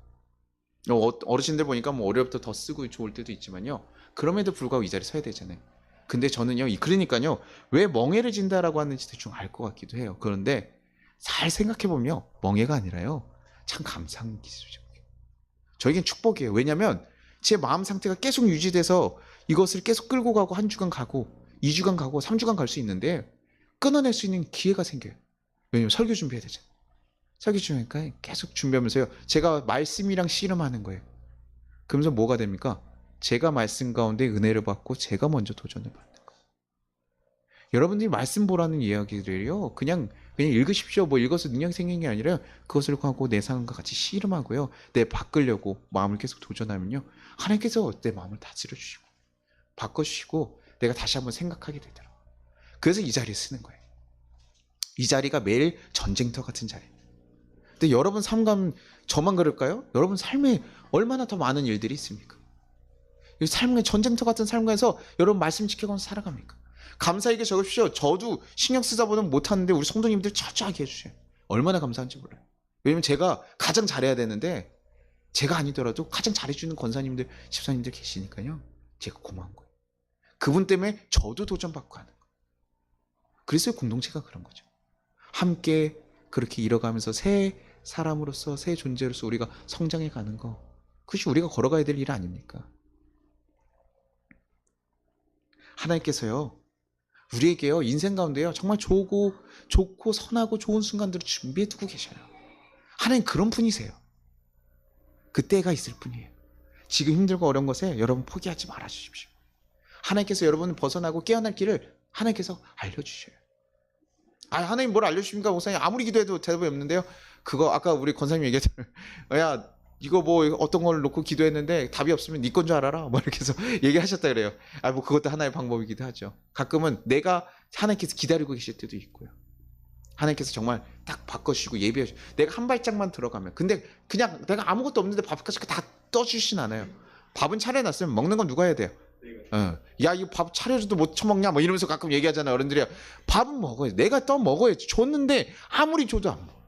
어르신들 보니까 뭐 월요일부터 더 쓰고 좋을 때도 있지만요. 그럼에도 불구하고 이 자리에 서야 되잖아요. 근데 저는요, 그러니까요, 왜 멍해를 진다라고 하는지 대충 알 것 같기도 해요. 그런데 잘 생각해보면 멍해가 아니라요, 참 감사한 기술이죠. 저에겐 축복이에요. 왜냐면 제 마음 상태가 계속 유지돼서 이것을 계속 끌고 가고 한 주간 가고 2주간 가고 3주간 갈 수 있는데 끊어낼 수 있는 기회가 생겨요. 왜냐면 설교 준비해야 되잖아요. 설교 준비하니까 계속 준비하면서요, 제가 말씀이랑 씨름하는 거예요. 그러면서 뭐가 됩니까? 제가 말씀 가운데 은혜를 받고 제가 먼저 도전을 받는 거예요. 여러분들이 말씀 보라는 이야기들이요, 그냥 읽으십시오. 뭐 읽어서 능력이 생긴 게 아니라 그것을 하고 내 상황과 같이 씨름하고요, 내 바꾸려고 마음을 계속 도전하면요, 하나님께서 내 마음을 다스려 주시고 바꿔주시고 내가 다시 한번 생각하게 되더라고요. 그래서 이 자리에 쓰는 거예요. 이 자리가 매일 전쟁터 같은 자리예요. 근데 여러분 삶감 저만 그럴까요? 여러분 삶에 얼마나 더 많은 일들이 있습니까? 이 삶의 전쟁터 같은 삶에서 여러분 말씀 지켜가면서 살아갑니까? 감사하게 적으십시오. 저도 신경 쓰다 보면 못하는데 우리 성도님들 철저하게 해주세요. 얼마나 감사한지 몰라요. 왜냐면 제가 가장 잘해야 되는데 제가 아니더라도 가장 잘해주는 권사님들, 집사님들 계시니까요, 제가 고마운 거예요. 그분 때문에 저도 도전받고 하는 거예요. 그래서 공동체가 그런 거죠. 함께 그렇게 이뤄가면서 새 사람으로서 새 존재로서 우리가 성장해 가는 거, 그것이 우리가 걸어가야 될 일 아닙니까? 하나님께서요, 우리에게요, 인생 가운데요, 정말 좋고 선하고 좋은 순간들을 준비해 두고 계셔요. 하나님 그런 분이세요. 그때가 있을 뿐이에요. 지금 힘들고 어려운 것에 여러분 포기하지 말아 주십시오. 하나님께서 여러분을 벗어나고 깨어날 길을 하나님께서 알려주셔요. 하나님 뭘 알려주십니까? 목사님 아무리 기도해도 대답이 없는데요. 그거 아까 우리 권사님 얘기했잖아요. 야, 이거 뭐 어떤 걸 놓고 기도했는데 답이 없으면 네 건 줄 알아라. 뭐 이렇게 해서 얘기하셨다 그래요. 뭐 그것도 하나의 방법이기도 하죠. 가끔은 내가 하나님께서 기다리고 계실 때도 있고요. 하나님께서 정말 딱 바꿔주시고 예비해 주시고, 내가 한 발짝만 들어가면, 근데 그냥 내가 아무것도 없는데 밥까지 다 떠주시진 않아요. 밥은 차려놨으면 먹는 건 누가 해야 돼요? 야, 이거 밥 차려줘도 못 처먹냐? 뭐 이러면서 가끔 얘기하잖아요. 어른들이. 밥은 먹어야지. 내가 떠 먹어야지. 줬는데 아무리 줘도 안 먹어.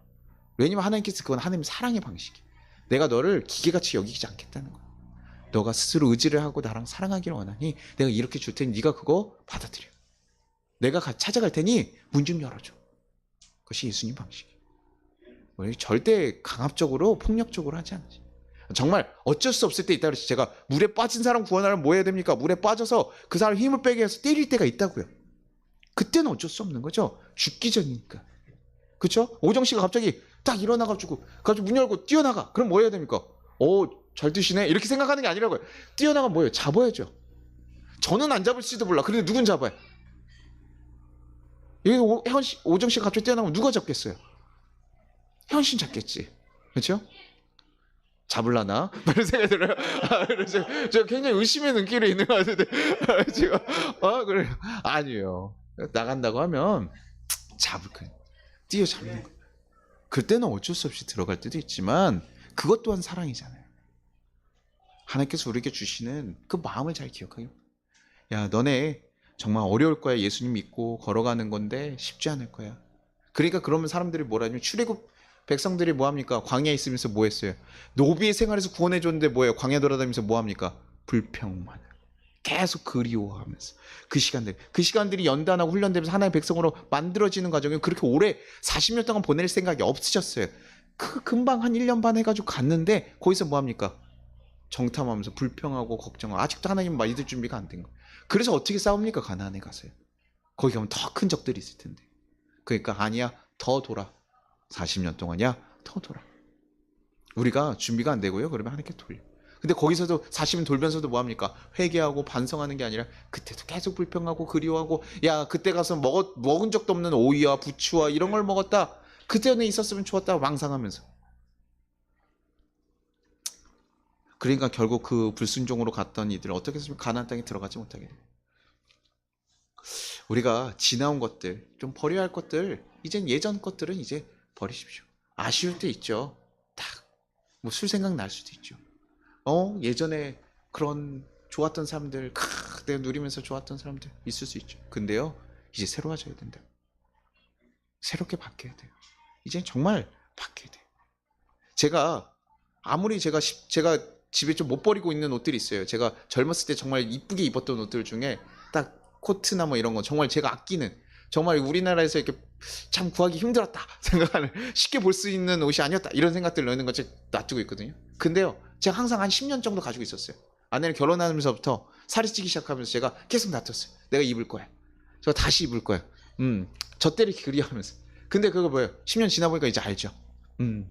왜냐면 하나님께서 그건 하나님의 사랑의 방식이에요. 내가 너를 기계같이 여기지 않겠다는 거야. 너가 스스로 의지를 하고 나랑 사랑하기를 원하니 내가 이렇게 줄 테니 네가 그거 받아들여. 내가 찾아갈 테니 문 좀 열어줘. 그것이 예수님 방식이에요. 우리 절대 강압적으로 폭력적으로 하지 않지. 정말 어쩔 수 없을 때 있다 그랬지. 제가 물에 빠진 사람 구원하려면 뭐 해야 됩니까? 물에 빠져서 그 사람 힘을 빼게 해서 때릴 때가 있다고요. 그때는 어쩔 수 없는 거죠. 죽기 전이니까. 그렇죠? 오정 씨가 갑자기 딱 일어나가지고 문 열고 뛰어나가. 그럼 뭐 해야 됩니까? 잘 드시네? 이렇게 생각하는 게 아니라고요. 뛰어나가 뭐예요? 잡아야죠. 저는 안 잡을지도 몰라. 그런데 누군 잡아요? 여기 오정 씨가 갑자기 뛰어나면 누가 잡겠어요? 혜원 씨는 잡겠지. 그렇죠? 잡을라나? 이런 생각이 들어요. 그래서 제가 굉장히 의심의 눈길이 있는 것 같은데 제가 그래요. 아니에요. 나간다고 하면 잡을 거예요. 뛰어잡는 거예요. 그때는 어쩔 수 없이 들어갈 때도 있지만 그것 또한 사랑이잖아요. 하나님께서 우리에게 주시는 그 마음을 잘 기억해요. 야, 너네 정말 어려울 거야. 예수님 믿고 걸어가는 건데 쉽지 않을 거야. 그러니까 그러면 사람들이 뭐라냐면 출애굽 백성들이 뭐합니까? 광야에 있으면서 뭐 했어요? 노비의 생활에서 구원해 줬는데 뭐예요? 광야 돌아다니면서 뭐합니까? 불평만 계속 그리워하면서 그 시간들이 연단하고 훈련되면서 하나의 백성으로 만들어지는 과정에 그렇게 오래 40년 동안 보낼 생각이 없으셨어요. 금방 한 1년 반 해가지고 갔는데 거기서 뭐합니까? 정탐하면서 불평하고 걱정하고 아직도 하나님 믿을 준비가 안 된 거예요. 그래서 어떻게 싸웁니까? 가나안에 가서요. 거기 가면 더 큰 적들이 있을 텐데. 그러니까 아니야, 더 돌아. 40년 동안이야, 더 돌아. 우리가 준비가 안 되고요. 그러면 하나님께 돌려. 근데 거기서도 40년 돌면서도 뭐합니까? 회개하고 반성하는 게 아니라 그때도 계속 불평하고 그리워하고, 야, 그때 가서 먹은 적도 없는 오이와 부추와 이런 걸 먹었다. 그때는 있었으면 좋았다. 망상하면서. 그러니까 결국 그 불순종으로 갔던 이들 어떻게 해서 가나안 땅에 들어가지 못하게 돼요. 우리가 지나온 것들, 좀 버려야 할 것들, 이젠 예전 것들은 이제 버리십시오. 아쉬울 때 있죠. 딱 뭐 술 생각 날 수도 있죠. 예전에 그런 좋았던 사람들, 내가 누리면서 좋았던 사람들 있을 수 있죠. 근데요, 이제 새로워져야 된다. 새롭게 바뀌어야 돼요. 이제 정말 바뀌어야 돼요. 제가 아무리 제가 집에 좀 못 버리고 있는 옷들이 있어요. 제가 젊었을 때 정말 이쁘게 입었던 옷들 중에 딱 코트나 뭐 이런 거 정말 제가 아끼는, 정말 우리나라에서 이렇게 참 구하기 힘들었다 생각하는, 쉽게 볼 수 있는 옷이 아니었다 이런 생각들 넣는 거 제가 놔두고 있거든요. 근데요, 제가 항상 한 10년 정도 가지고 있었어요. 아내를 결혼하면서부터 살이 찌기 시작하면서 제가 계속 놔뒀어요. 내가 입을 거야. 저 다시 입을 거야. 저 때를 그리워하면서. 근데 그거 뭐예요? 10년 지나 보니까 이제 알죠.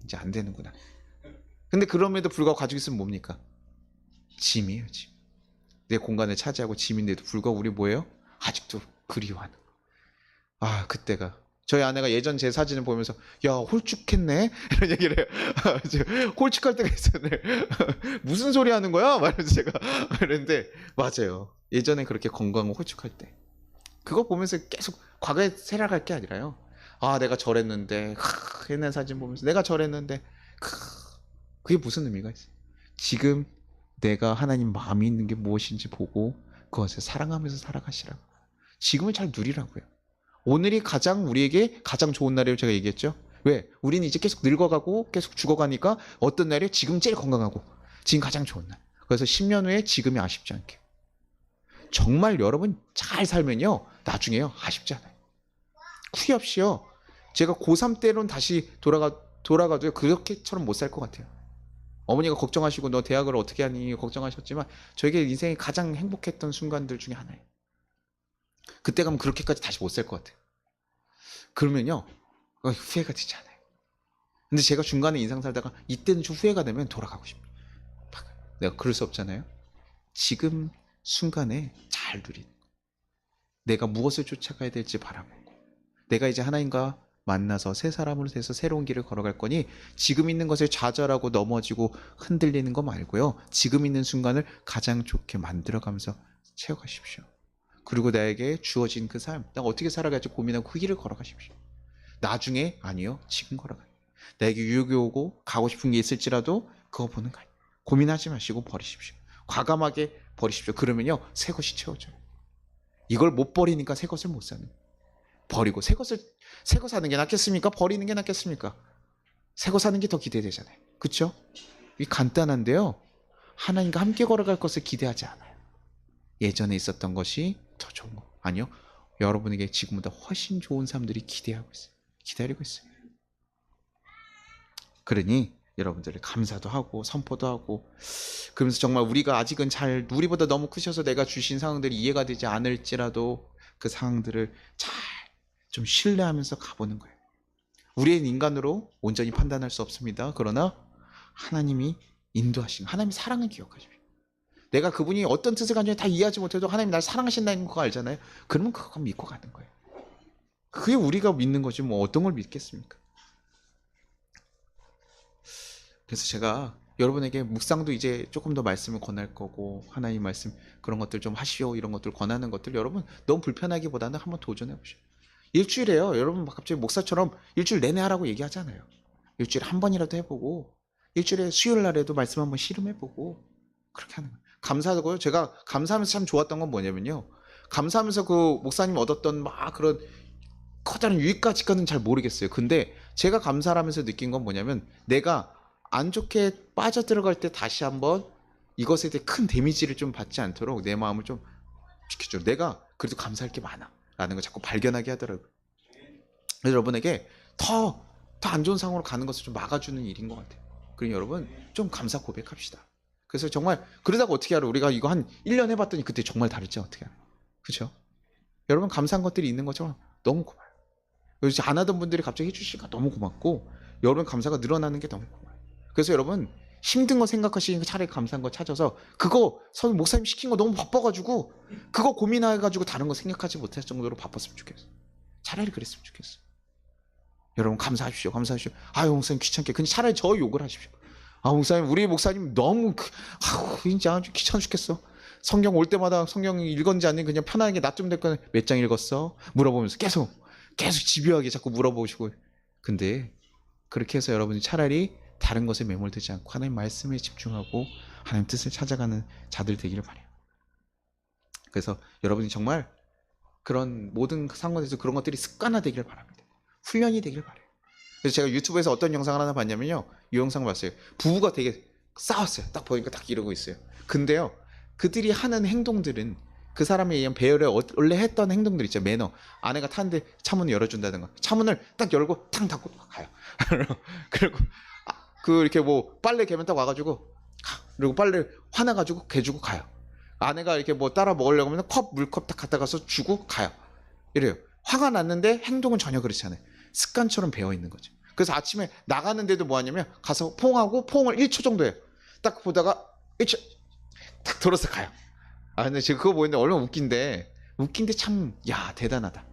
이제 안 되는구나. 근데 그럼에도 불구하고 가지고 있으면 뭡니까? 짐이에요, 짐. 내 공간을 차지하고 짐인데도 불구하고 우리 뭐예요? 아직도 그리워하는 거. 그때가. 저희 아내가 예전 제 사진을 보면서 야, 홀쭉했네? 이런 얘기를 해요. 홀쭉할 때가 있었네. 무슨 소리 하는 거야? 말하면서 제가 그랬는데 맞아요. 예전에 그렇게 건강하고 홀쭉할 때. 그거 보면서 계속 과거에 생각할 게 아니라요. 내가 저랬는데, 옛날 사진 보면서 내가 저랬는데, 그게 무슨 의미가 있어요? 지금 내가 하나님 마음이 있는 게 무엇인지 보고 그것을 사랑하면서 살아가시라고. 지금을 잘 누리라고요. 오늘이 우리에게 가장 좋은 날이라고 제가 얘기했죠. 왜? 우리는 이제 계속 늙어가고 계속 죽어가니까 어떤 날이에요? 지금 제일 건강하고 지금 가장 좋은 날. 그래서 10년 후에 지금이 아쉽지 않게. 정말 여러분 잘 살면요, 나중에요 아쉽지 않아요. 후회 없이요. 제가 고3 때로는 다시 돌아가도 그렇게처럼 못 살 것 같아요. 어머니가 걱정하시고 너 대학을 어떻게 하니 걱정하셨지만 저에게 인생이 가장 행복했던 순간들 중에 하나예요. 그때 가면 그렇게까지 다시 못 살 것 같아요. 그러면요 후회가 되지 않아요. 근데 제가 중간에 인생 살다가 이때는 좀 후회가 되면 돌아가고 싶어요. 내가 그럴 수 없잖아요. 지금 순간에 잘 누리는, 내가 무엇을 쫓아가야 될지 바라보고, 내가 이제 하나님과 만나서 새 사람으로 돼서 새로운 길을 걸어갈 거니 지금 있는 것을 좌절하고 넘어지고 흔들리는 거 말고요, 지금 있는 순간을 가장 좋게 만들어가면서 채워가십시오. 그리고 나에게 주어진 그 삶, 내가 어떻게 살아갈지 고민하고 그 길을 걸어가십시오. 나중에 아니요, 지금 걸어가요. 나에게 유혹이 오고 가고 싶은 게 있을지라도 그거 보는 거예요. 고민하지 마시고 버리십시오. 과감하게 버리십시오. 그러면요 새 것이 채워져요. 이걸 못 버리니까 새 것을 못 사는 거예요. 버리고 새 거 사는 게 낫겠습니까? 버리는 게 낫겠습니까? 새 거 사는 게 더 기대되잖아요. 그렇죠? 이 간단한데요, 하나님과 함께 걸어갈 것을 기대하지 않아요. 예전에 있었던 것이 더 좋은 거 아니요, 여러분에게 지금보다 훨씬 좋은 삶들이 기대하고 있어요. 기다리고 있어요. 그러니 여러분들을 감사도 하고 선포도 하고, 그러면서 정말 우리가 아직은 잘, 우리보다 너무 크셔서 내가 주신 상황들이 이해가 되지 않을지라도 그 상황들을 잘 좀 신뢰하면서 가보는 거예요. 우리의 인간으로 온전히 판단할 수 없습니다. 그러나 하나님이 인도하신, 하나님의 사랑을 기억하십시오. 내가 그분이 어떤 뜻을 가지고 다 이해하지 못해도 하나님이 날 사랑하신다는 거 알잖아요. 그러면 그거 믿고 가는 거예요. 그게 우리가 믿는 거지 뭐 어떤 걸 믿겠습니까? 그래서 제가 여러분에게 묵상도 이제 조금 더 말씀을 권할 거고, 하나님 말씀 그런 것들 좀 하시오, 이런 것들 권하는 것들 여러분 너무 불편하기보다는 한번 도전해 보시오. 일주일에요, 여러분 갑자기 목사처럼 일주일 내내 하라고 얘기하잖아요. 일주일에 한 번이라도 해보고, 일주일에 수요일 날에도 말씀 한번 씨름해보고, 그렇게 하는 거예요. 감사하고요. 제가 감사하면서 참 좋았던 건 뭐냐면요, 감사하면서 그 목사님 얻었던 막 그런 커다란 유익까지까지는 잘 모르겠어요. 근데 제가 감사를 하면서 느낀 건 뭐냐면, 내가 안 좋게 빠져들어갈 때 다시 한번 이것에 대해 큰 데미지를 좀 받지 않도록 내 마음을 좀 지켜줘. 내가 그래도 감사할 게 많아 라는 걸 자꾸 발견하게 하더라고요. 그래서 여러분에게 더 안 좋은 상황으로 가는 것을 좀 막아주는 일인 것 같아요. 그러니 여러분 좀 감사 고백합시다. 그래서 정말 그러다가 어떻게 알아? 우리가 이거 한 1년 해봤더니 그때 정말 다르지 어떻게 알아? 그렇죠? 여러분 감사한 것들이 있는 것처럼 너무 고마워요. 그래서 안 하던 분들이 갑자기 해주시니까 너무 고맙고, 여러분 감사가 늘어나는 게 너무 고마워요. 그래서 여러분 힘든 거 생각하시니까 차라리 감사한 거 찾아서, 그거 목사님 시킨 거 너무 바빠가지고 그거 고민해가지고 다른 거 생각하지 못할 정도로 바빴으면 좋겠어. 차라리 그랬으면 좋겠어. 여러분 감사하십시오. 감사하십시오. 아유 목사님 귀찮게. 근데 차라리 저 욕을 하십시오. 아 목사님, 우리 목사님 너무 진짜 아주 귀찮아 죽겠어. 성경 올 때마다 성경 읽었는지 안 읽었는지 그냥 편하게 나 좀 될 거는 몇 장 읽었어? 물어보면서 계속 집요하게 자꾸 물어보시고. 근데 그렇게 해서 여러분이 차라리 다른 것에 매몰되지 않고 하나님 말씀에 집중하고 하나님 뜻을 찾아가는 자들 되기를 바라요. 그래서 여러분이 정말 그런 모든 상황에서 그런 것들이 습관화되기를 바랍니다. 훈련이 되기를 바라요. 그래서 제가 유튜브에서 어떤 영상을 하나 봤냐면요, 이 영상을 봤어요. 부부가 되게 싸웠어요. 딱 보니까 딱 이러고 있어요. 근데요, 그들이 하는 행동들은 그 사람에 의한 배열에 원래 했던 행동들 있죠. 매너. 아내가 타는데 차문을 열어준다든가, 차문을 딱 열고 탕 닫고 가요. 그리고 이렇게 뭐 빨래 개면 딱 와가지고 그리고 빨래 화나가지고 개주고 가요. 아내가 이렇게 뭐 따라 먹으려고 하면 물컵 딱 갖다 가서 주고 가요. 이래요. 화가 났는데 행동은 전혀 그렇지 않아요. 습관처럼 배어 있는 거죠. 그래서 아침에 나가는데도 뭐 하냐면 가서 포옹하고, 포옹을 1초 정도 해요. 딱 보다가 1초 딱 돌아서 가요. 근데 제가 그거 보는데 얼마나 웃긴데 참, 야 대단하다.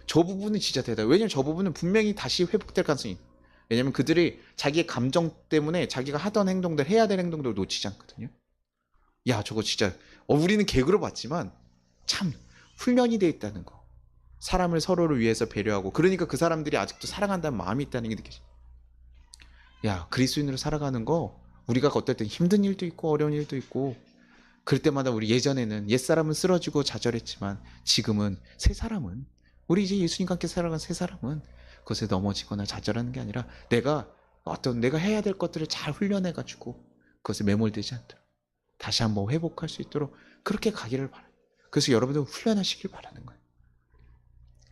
저 부분은 진짜 대단해요. 왜냐면 저 부분은 분명히 다시 회복될 가능성이 있어요. 왜냐면 그들이 자기의 감정 때문에 자기가 하던 행동들, 해야 될 행동들을 놓치지 않거든요. 야 저거 진짜 우리는 개그로 봤지만 참 훈련이 돼 있다는 거. 사람을 서로를 위해서 배려하고, 그러니까 그 사람들이 아직도 사랑한다는 마음이 있다는 게 느껴져요. 야 그리스도인으로 살아가는 거, 우리가 어떨 땐 힘든 일도 있고 어려운 일도 있고, 그럴 때마다 우리 예전에는 옛사람은 쓰러지고 좌절했지만 지금은 새 사람은, 우리 이제 예수님과 함께 살아간 새 사람은 그것에 넘어지거나 좌절하는 게 아니라 내가 해야 될 것들을 잘 훈련해가지고 그것에 매몰되지 않도록 다시 한번 회복할 수 있도록 그렇게 가기를 바라요. 그래서 여러분들 훈련하시길 바라는 거예요.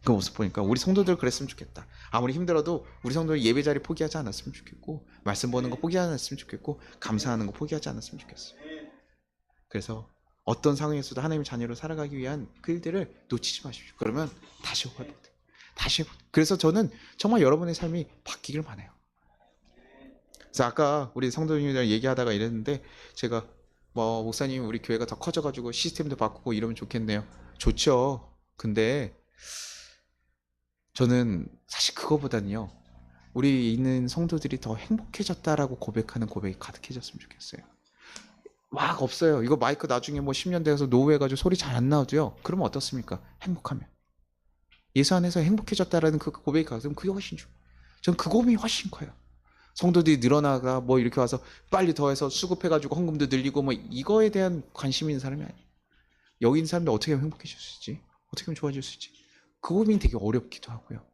그 모습 보니까 우리 성도들 그랬으면 좋겠다. 아무리 힘들어도 우리 성도들 예배 자리 포기하지 않았으면 좋겠고, 말씀 보는 거 포기하지 않았으면 좋겠고, 감사하는 거 포기하지 않았으면 좋겠어요. 그래서 어떤 상황에서도 하나님의 자녀로 살아가기 위한 그 일들을 놓치지 마십시오. 그러면 다시 회복돼. 다시 회복. 그래서 저는 정말 여러분의 삶이 바뀌길 바라요. 그래서 아까 우리 성도님들이랑 얘기하다가 이랬는데, 제가 뭐 목사님 우리 교회가 더 커져가지고 시스템도 바꾸고 이러면 좋겠네요. 좋죠. 근데 저는 사실 그거보다는요, 우리 있는 성도들이 더 행복해졌다라고 고백하는 고백이 가득해졌으면 좋겠어요. 막 없어요. 이거 마이크 나중에 뭐 10년 돼서 노후해가지고 소리 잘 안 나오도요. 그러면 어떻습니까? 행복하면. 예수 안에서 행복해졌다라는 그 고백이 가득하면 그게 훨씬 좋아요. 전 그 고백이 훨씬 커요. 성도들이 늘어나가 뭐 이렇게 와서 빨리 더해서 수급해가지고 헌금도 늘리고 뭐 이거에 대한 관심이 있는 사람이 아니에요. 여기 있는 사람들 어떻게 하면 행복해질 수 있지? 어떻게 하면 좋아질 수 있지? 그 고민이 되게 어렵기도 하고요.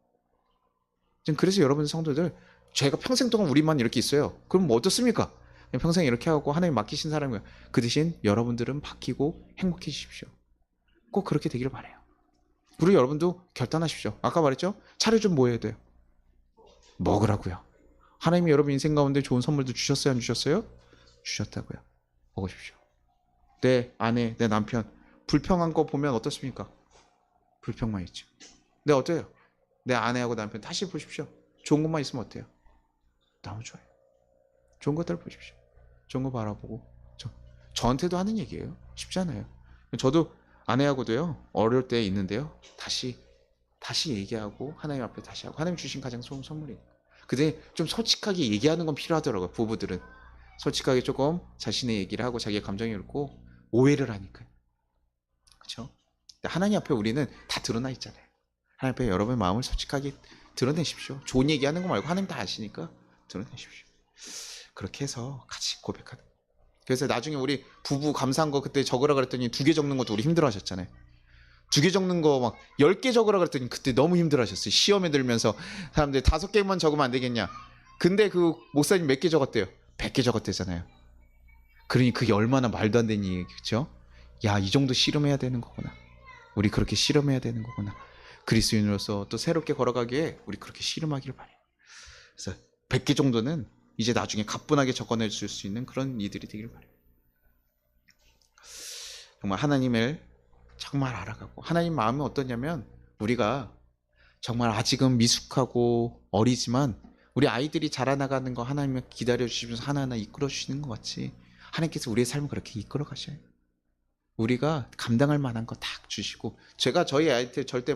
그래서 여러분 성도들, 제가 평생 동안 우리만 이렇게 있어요. 그럼 뭐 어떻습니까? 그냥 평생 이렇게 하고 하나님 맡기신 사람이에요. 그 대신 여러분들은 바뀌고 행복해지십시오. 꼭 그렇게 되기를 바라요. 그리고 여러분도 결단하십시오. 아까 말했죠? 차려준 뭐 해야 돼요? 먹으라고요. 하나님이 여러분 인생 가운데 좋은 선물도 주셨어요? 안 주셨어요? 주셨다고요. 먹으십시오. 내 아내, 내 남편 불평한 거 보면 어떻습니까? 불평만 있죠. 근데 어때요? 내 아내하고 남편 다시 보십시오. 좋은 것만 있으면 어때요? 너무 좋아요. 좋은 것들을 보십시오. 좋은 거 바라보고. 저한테도 하는 얘기예요. 쉽지 않아요. 저도 아내하고도요, 어려울 때 있는데요, 다시 얘기하고 하나님 앞에 다시 하고, 하나님 주신 가장 좋은 선물이니까. 근데 좀 솔직하게 얘기하는 건 필요하더라고요. 부부들은 솔직하게 조금 자신의 얘기를 하고 자기의 감정이 있고 오해를 하니까요. 그렇죠? 하나님 앞에 우리는 다 드러나 있잖아요. 하나님 앞에 여러분의 마음을 솔직하게 드러내십시오. 좋은 얘기하는 거 말고 하나님 다 아시니까 드러내십시오. 그렇게 해서 같이 고백하는. 그래서 나중에 우리 부부 감사한 거 그때 적으라 그랬더니 2개 적는 것도 우리 힘들어 하셨잖아요. 2개 적는 거 막 10개 적으라 그랬더니 그때 너무 힘들어 하셨어요. 시험에 들면서 사람들이 5개만 적으면 안 되겠냐. 근데 그 목사님 몇 개 적었대요? 100개 적었대잖아요. 그러니 그게 얼마나 말도 안 되는 얘기죠. 야, 이 정도 씨름해야 되는 거구나. 우리 그렇게 씨름해야 되는 거구나. 그리스도인으로서 또 새롭게 걸어가기에 우리 그렇게 씨름하기를 바래요. 그래서 100개 정도는 이제 나중에 가뿐하게 적어낼 수 있는 그런 이들이 되기를 바래요. 정말 하나님을 정말 알아가고, 하나님 마음은 어떠냐면, 우리가 정말 아직은 미숙하고 어리지만 우리 아이들이 자라나가는 거 하나님이 기다려주시면서 하나하나 이끌어주시는 것 같이 하나님께서 우리의 삶을 그렇게 이끌어 가셔요. 우리가 감당할 만한 거 딱 주시고, 제가 저희 아이들 절대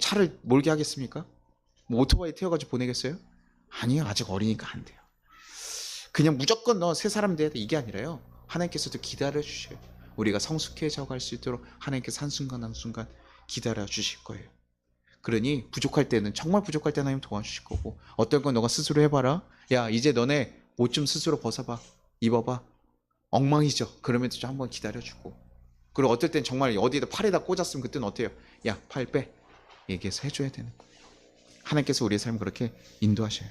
차를 몰게 하겠습니까? 오토바이 태워가지고 보내겠어요? 아니요. 아직 어리니까 안 돼요. 그냥 무조건 너 새 사람 돼야 돼, 이게 아니라요, 하나님께서도 기다려주셔요. 우리가 성숙해져 갈 수 있도록 하나님께서 한순간 한순간 기다려주실 거예요. 그러니 부족할 때는, 정말 부족할 때는 하나님 도와주실 거고, 어떤 건 너가 스스로 해봐라. 야, 이제 너네 옷 좀 스스로 벗어봐, 입어봐. 엉망이죠. 그러면 좀 한번 기다려주고, 그리고 어떨 땐 정말 어디에다 팔에다 꽂았으면 그때는 어때요? 야, 팔 빼. 얘기해서 해줘야 되는 거예요. 하나님께서 우리의 삶을 그렇게 인도하셔요.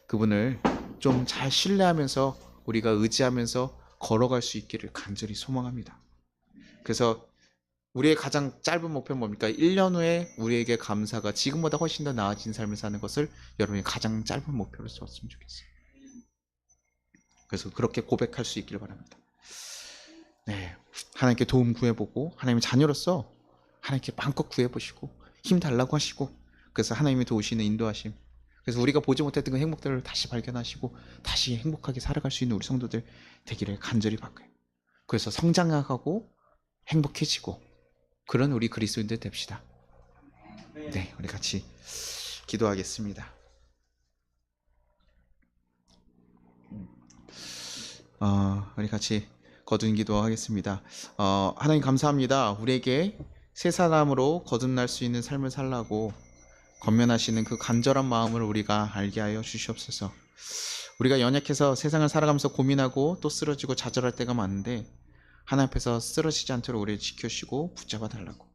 그분을 좀 잘 신뢰하면서 우리가 의지하면서 걸어갈 수 있기를 간절히 소망합니다. 그래서 우리의 가장 짧은 목표는 뭡니까? 1년 후에 우리에게 감사가 지금보다 훨씬 더 나아진 삶을 사는 것을 여러분이 가장 짧은 목표로 세웠으면 좋겠어요. 그래서 그렇게 고백할 수 있기를 바랍니다. 네, 하나님께 도움 구해보고, 하나님의 자녀로서 하나님께 마음껏 구해보시고 힘 달라고 하시고, 그래서 하나님이 도우시는 인도하심, 그래서 우리가 보지 못했던 그 행복들을 다시 발견하시고 다시 행복하게 살아갈 수 있는 우리 성도들 되기를 간절히 바라요. 그래서 성장하고 행복해지고 그런 우리 그리스도인들 됩시다. 네, 우리 같이 기도하겠습니다. 우리 같이 거듭 기도하겠습니다. 하나님 감사합니다. 우리에게 새 사람으로 거듭날 수 있는 삶을 살라고 권면하시는 그 간절한 마음을 우리가 알게 하여 주시옵소서. 우리가 연약해서 세상을 살아가면서 고민하고 또 쓰러지고 좌절할 때가 많은데, 하나님 앞에서 쓰러지지 않도록 우리를 지켜주시고 붙잡아 달라고,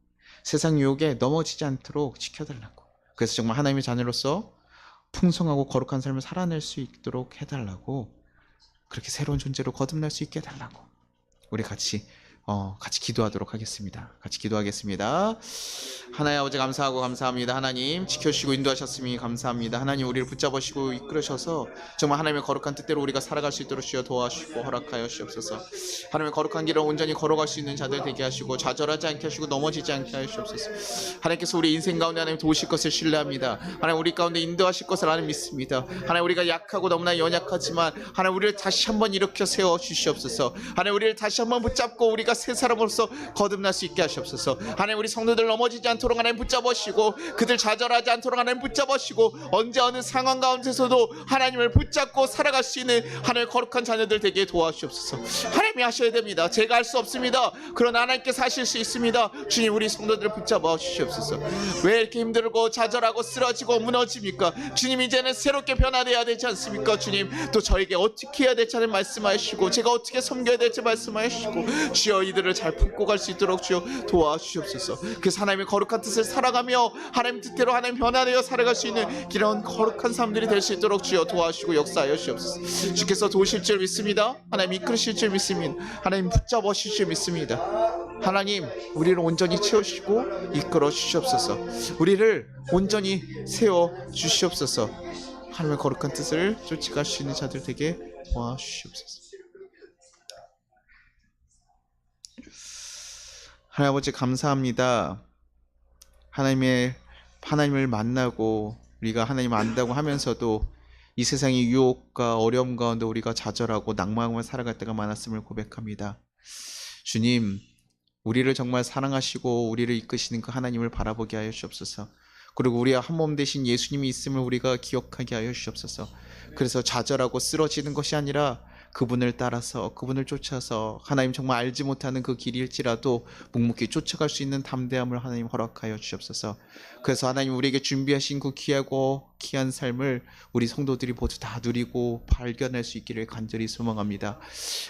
세상 유혹에 넘어지지 않도록 지켜달라고, 그래서 정말 하나님의 자녀로서 풍성하고 거룩한 삶을 살아낼 수 있도록 해달라고, 그렇게 새로운 존재로 거듭날 수 있게 해달라고 우리 같이 기도하도록 하겠습니다. 같이 기도하겠습니다. 하나님 아버지 감사하고 감사합니다. 하나님 지켜주시고 인도하셨으니 감사합니다. 하나님 우리를 붙잡으시고 이끌으셔서 정말 하나님의 거룩한 뜻대로 우리가 살아갈 수 있도록 주여 도와주시고 허락하여 주옵소서. 하나님의 거룩한 길을 온전히 걸어갈 수 있는 자들 되게 하시고 좌절하지 않게 하시고 넘어지지 않게 하여 주옵소서. 하나님께서 우리 인생 가운데 하나님 도우실 것을 신뢰합니다. 하나님 우리 가운데 인도하실 것을 하나님 믿습니다. 하나님 우리가 약하고 너무나 연약하지만 하나님 우리를 다시 한번 일으켜 세워 주시옵소서. 하나님 우리를 다시 한번 붙잡고 우리가 새 사람으로서 거듭날 수 있게 하시옵소서. 하나님 우리 성도들 넘어지지 않도록 하나님 붙잡으시고 그들 좌절하지 않도록 하나님 붙잡으시고 언제 어느 상황 가운데서도 하나님을 붙잡고 살아갈 수 있는 하나님의 거룩한 자녀들 되게 도와주옵소서. 하나님이 하셔야 됩니다. 제가 할 수 없습니다. 그러나 하나님께서 하실 수 있습니다. 주님 우리 성도들을 붙잡아 주시옵소서. 왜 이렇게 힘들고 좌절하고 쓰러지고 무너집니까? 주님 이제는 새롭게 변화되어야 되지 않습니까? 주님 또 저에게 어떻게 해야 될지 말씀하시고 제가 어떻게 섬겨야 될지 말씀하시고 주여 이들을 잘 품고 갈 수 있도록 주여 도와주시옵소서. 그래서 하나님의 거룩한 뜻을 살아가며 하나님 뜻대로 하나님 변화되어 살아갈 수 있는 이런 거룩한 사람들이 될 수 있도록 주여 도와주시고 역사하여 주옵소서. 주께서 도우실 줄 믿습니다. 하나님 이끌으실 줄 믿습니다. 하나님 붙잡으실 줄 믿습니다. 하나님 우리를 온전히 채우시고 이끌어 주시옵소서. 우리를 온전히 세워 주시옵소서. 하나님의 거룩한 뜻을 쫓아갈 수 있는 자들 되게 도와주시옵소서. 하나님 아버지 감사합니다. 하나님을 만나고 우리가 하나님을 안다고 하면서도 이 세상의 유혹과 어려움 가운데 우리가 좌절하고 낭망하며 살아갈 때가 많았음을 고백합니다. 주님 우리를 정말 사랑하시고 우리를 이끄시는 그 하나님을 바라보게 하여 주옵소서. 그리고 우리와 한 몸 되신 예수님이 있음을 우리가 기억하게 하여 주옵소서. 그래서 좌절하고 쓰러지는 것이 아니라 그분을 따라서 그분을 쫓아서 하나님 정말 알지 못하는 그 길일지라도 묵묵히 쫓아갈 수 있는 담대함을 하나님 허락하여 주옵소서. 그래서 하나님 우리에게 준비하신 그 귀하고 귀한 삶을 우리 성도들이 모두 다 누리고 발견할 수 있기를 간절히 소망합니다.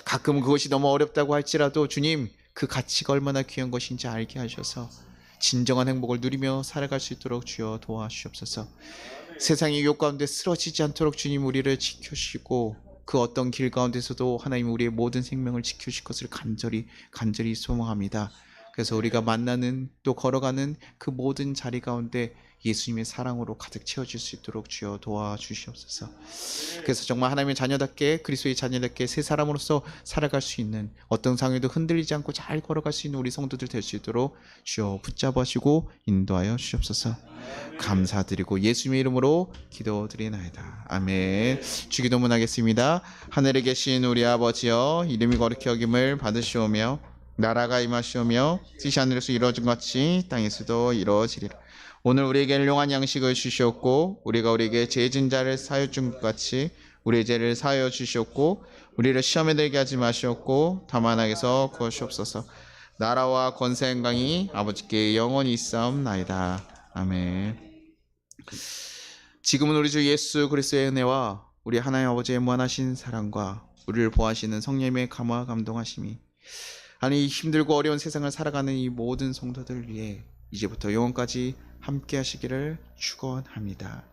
가끔 그것이 너무 어렵다고 할지라도 주님 그 가치가 얼마나 귀한 것인지 알게 하셔서 진정한 행복을 누리며 살아갈 수 있도록 주여 도와주시옵소서. 세상의 유혹 가운데 쓰러지지 않도록 주님 우리를 지켜주시고 그 어떤 길 가운데서도 하나님 우리의 모든 생명을 지켜주실 것을 간절히 소망합니다. 그래서 우리가 만나는 또 걸어가는 그 모든 자리 가운데 예수님의 사랑으로 가득 채워질 수 있도록 주여 도와주시옵소서. 그래서 정말 하나님의 자녀답게 그리스도의 자녀답게 새 사람으로서 살아갈 수 있는 어떤 상황에도 흔들리지 않고 잘 걸어갈 수 있는 우리 성도들 될 수 있도록 주여 붙잡으시고 인도하여 주시옵소서. 감사드리고 예수님의 이름으로 기도드리나이다. 아멘. 주기도문 하겠습니다. 하늘에 계신 우리 아버지여 이름이 거룩히 여김을 받으시오며 나라가 임하시오며 뜻이 하늘에서 이루어진 것 같이 땅에서도 이루어지리라. 오늘 우리에게 일용할 양식을 주시옵고 우리가 우리에게 죄 지은 자를 사하여 준 것 같이 우리의 죄를 사하여 주시옵고 우리를 시험에 들게 하지 마시옵고 다만 악에서 구하시옵소서. 나라와 권세 영광이 아버지께 영원히 있사옵나이다. 아멘. 지금은 우리 주 예수 그리스도의 은혜와 우리 하나님 아버지의 무한하신 사랑과 우리를 보호하시는 성령님의 감화 감동하심이 아니 힘들고 어려운 세상을 살아가는 이 모든 성도들 위해 이제부터 영원까지 함께 하시기를 축원합니다.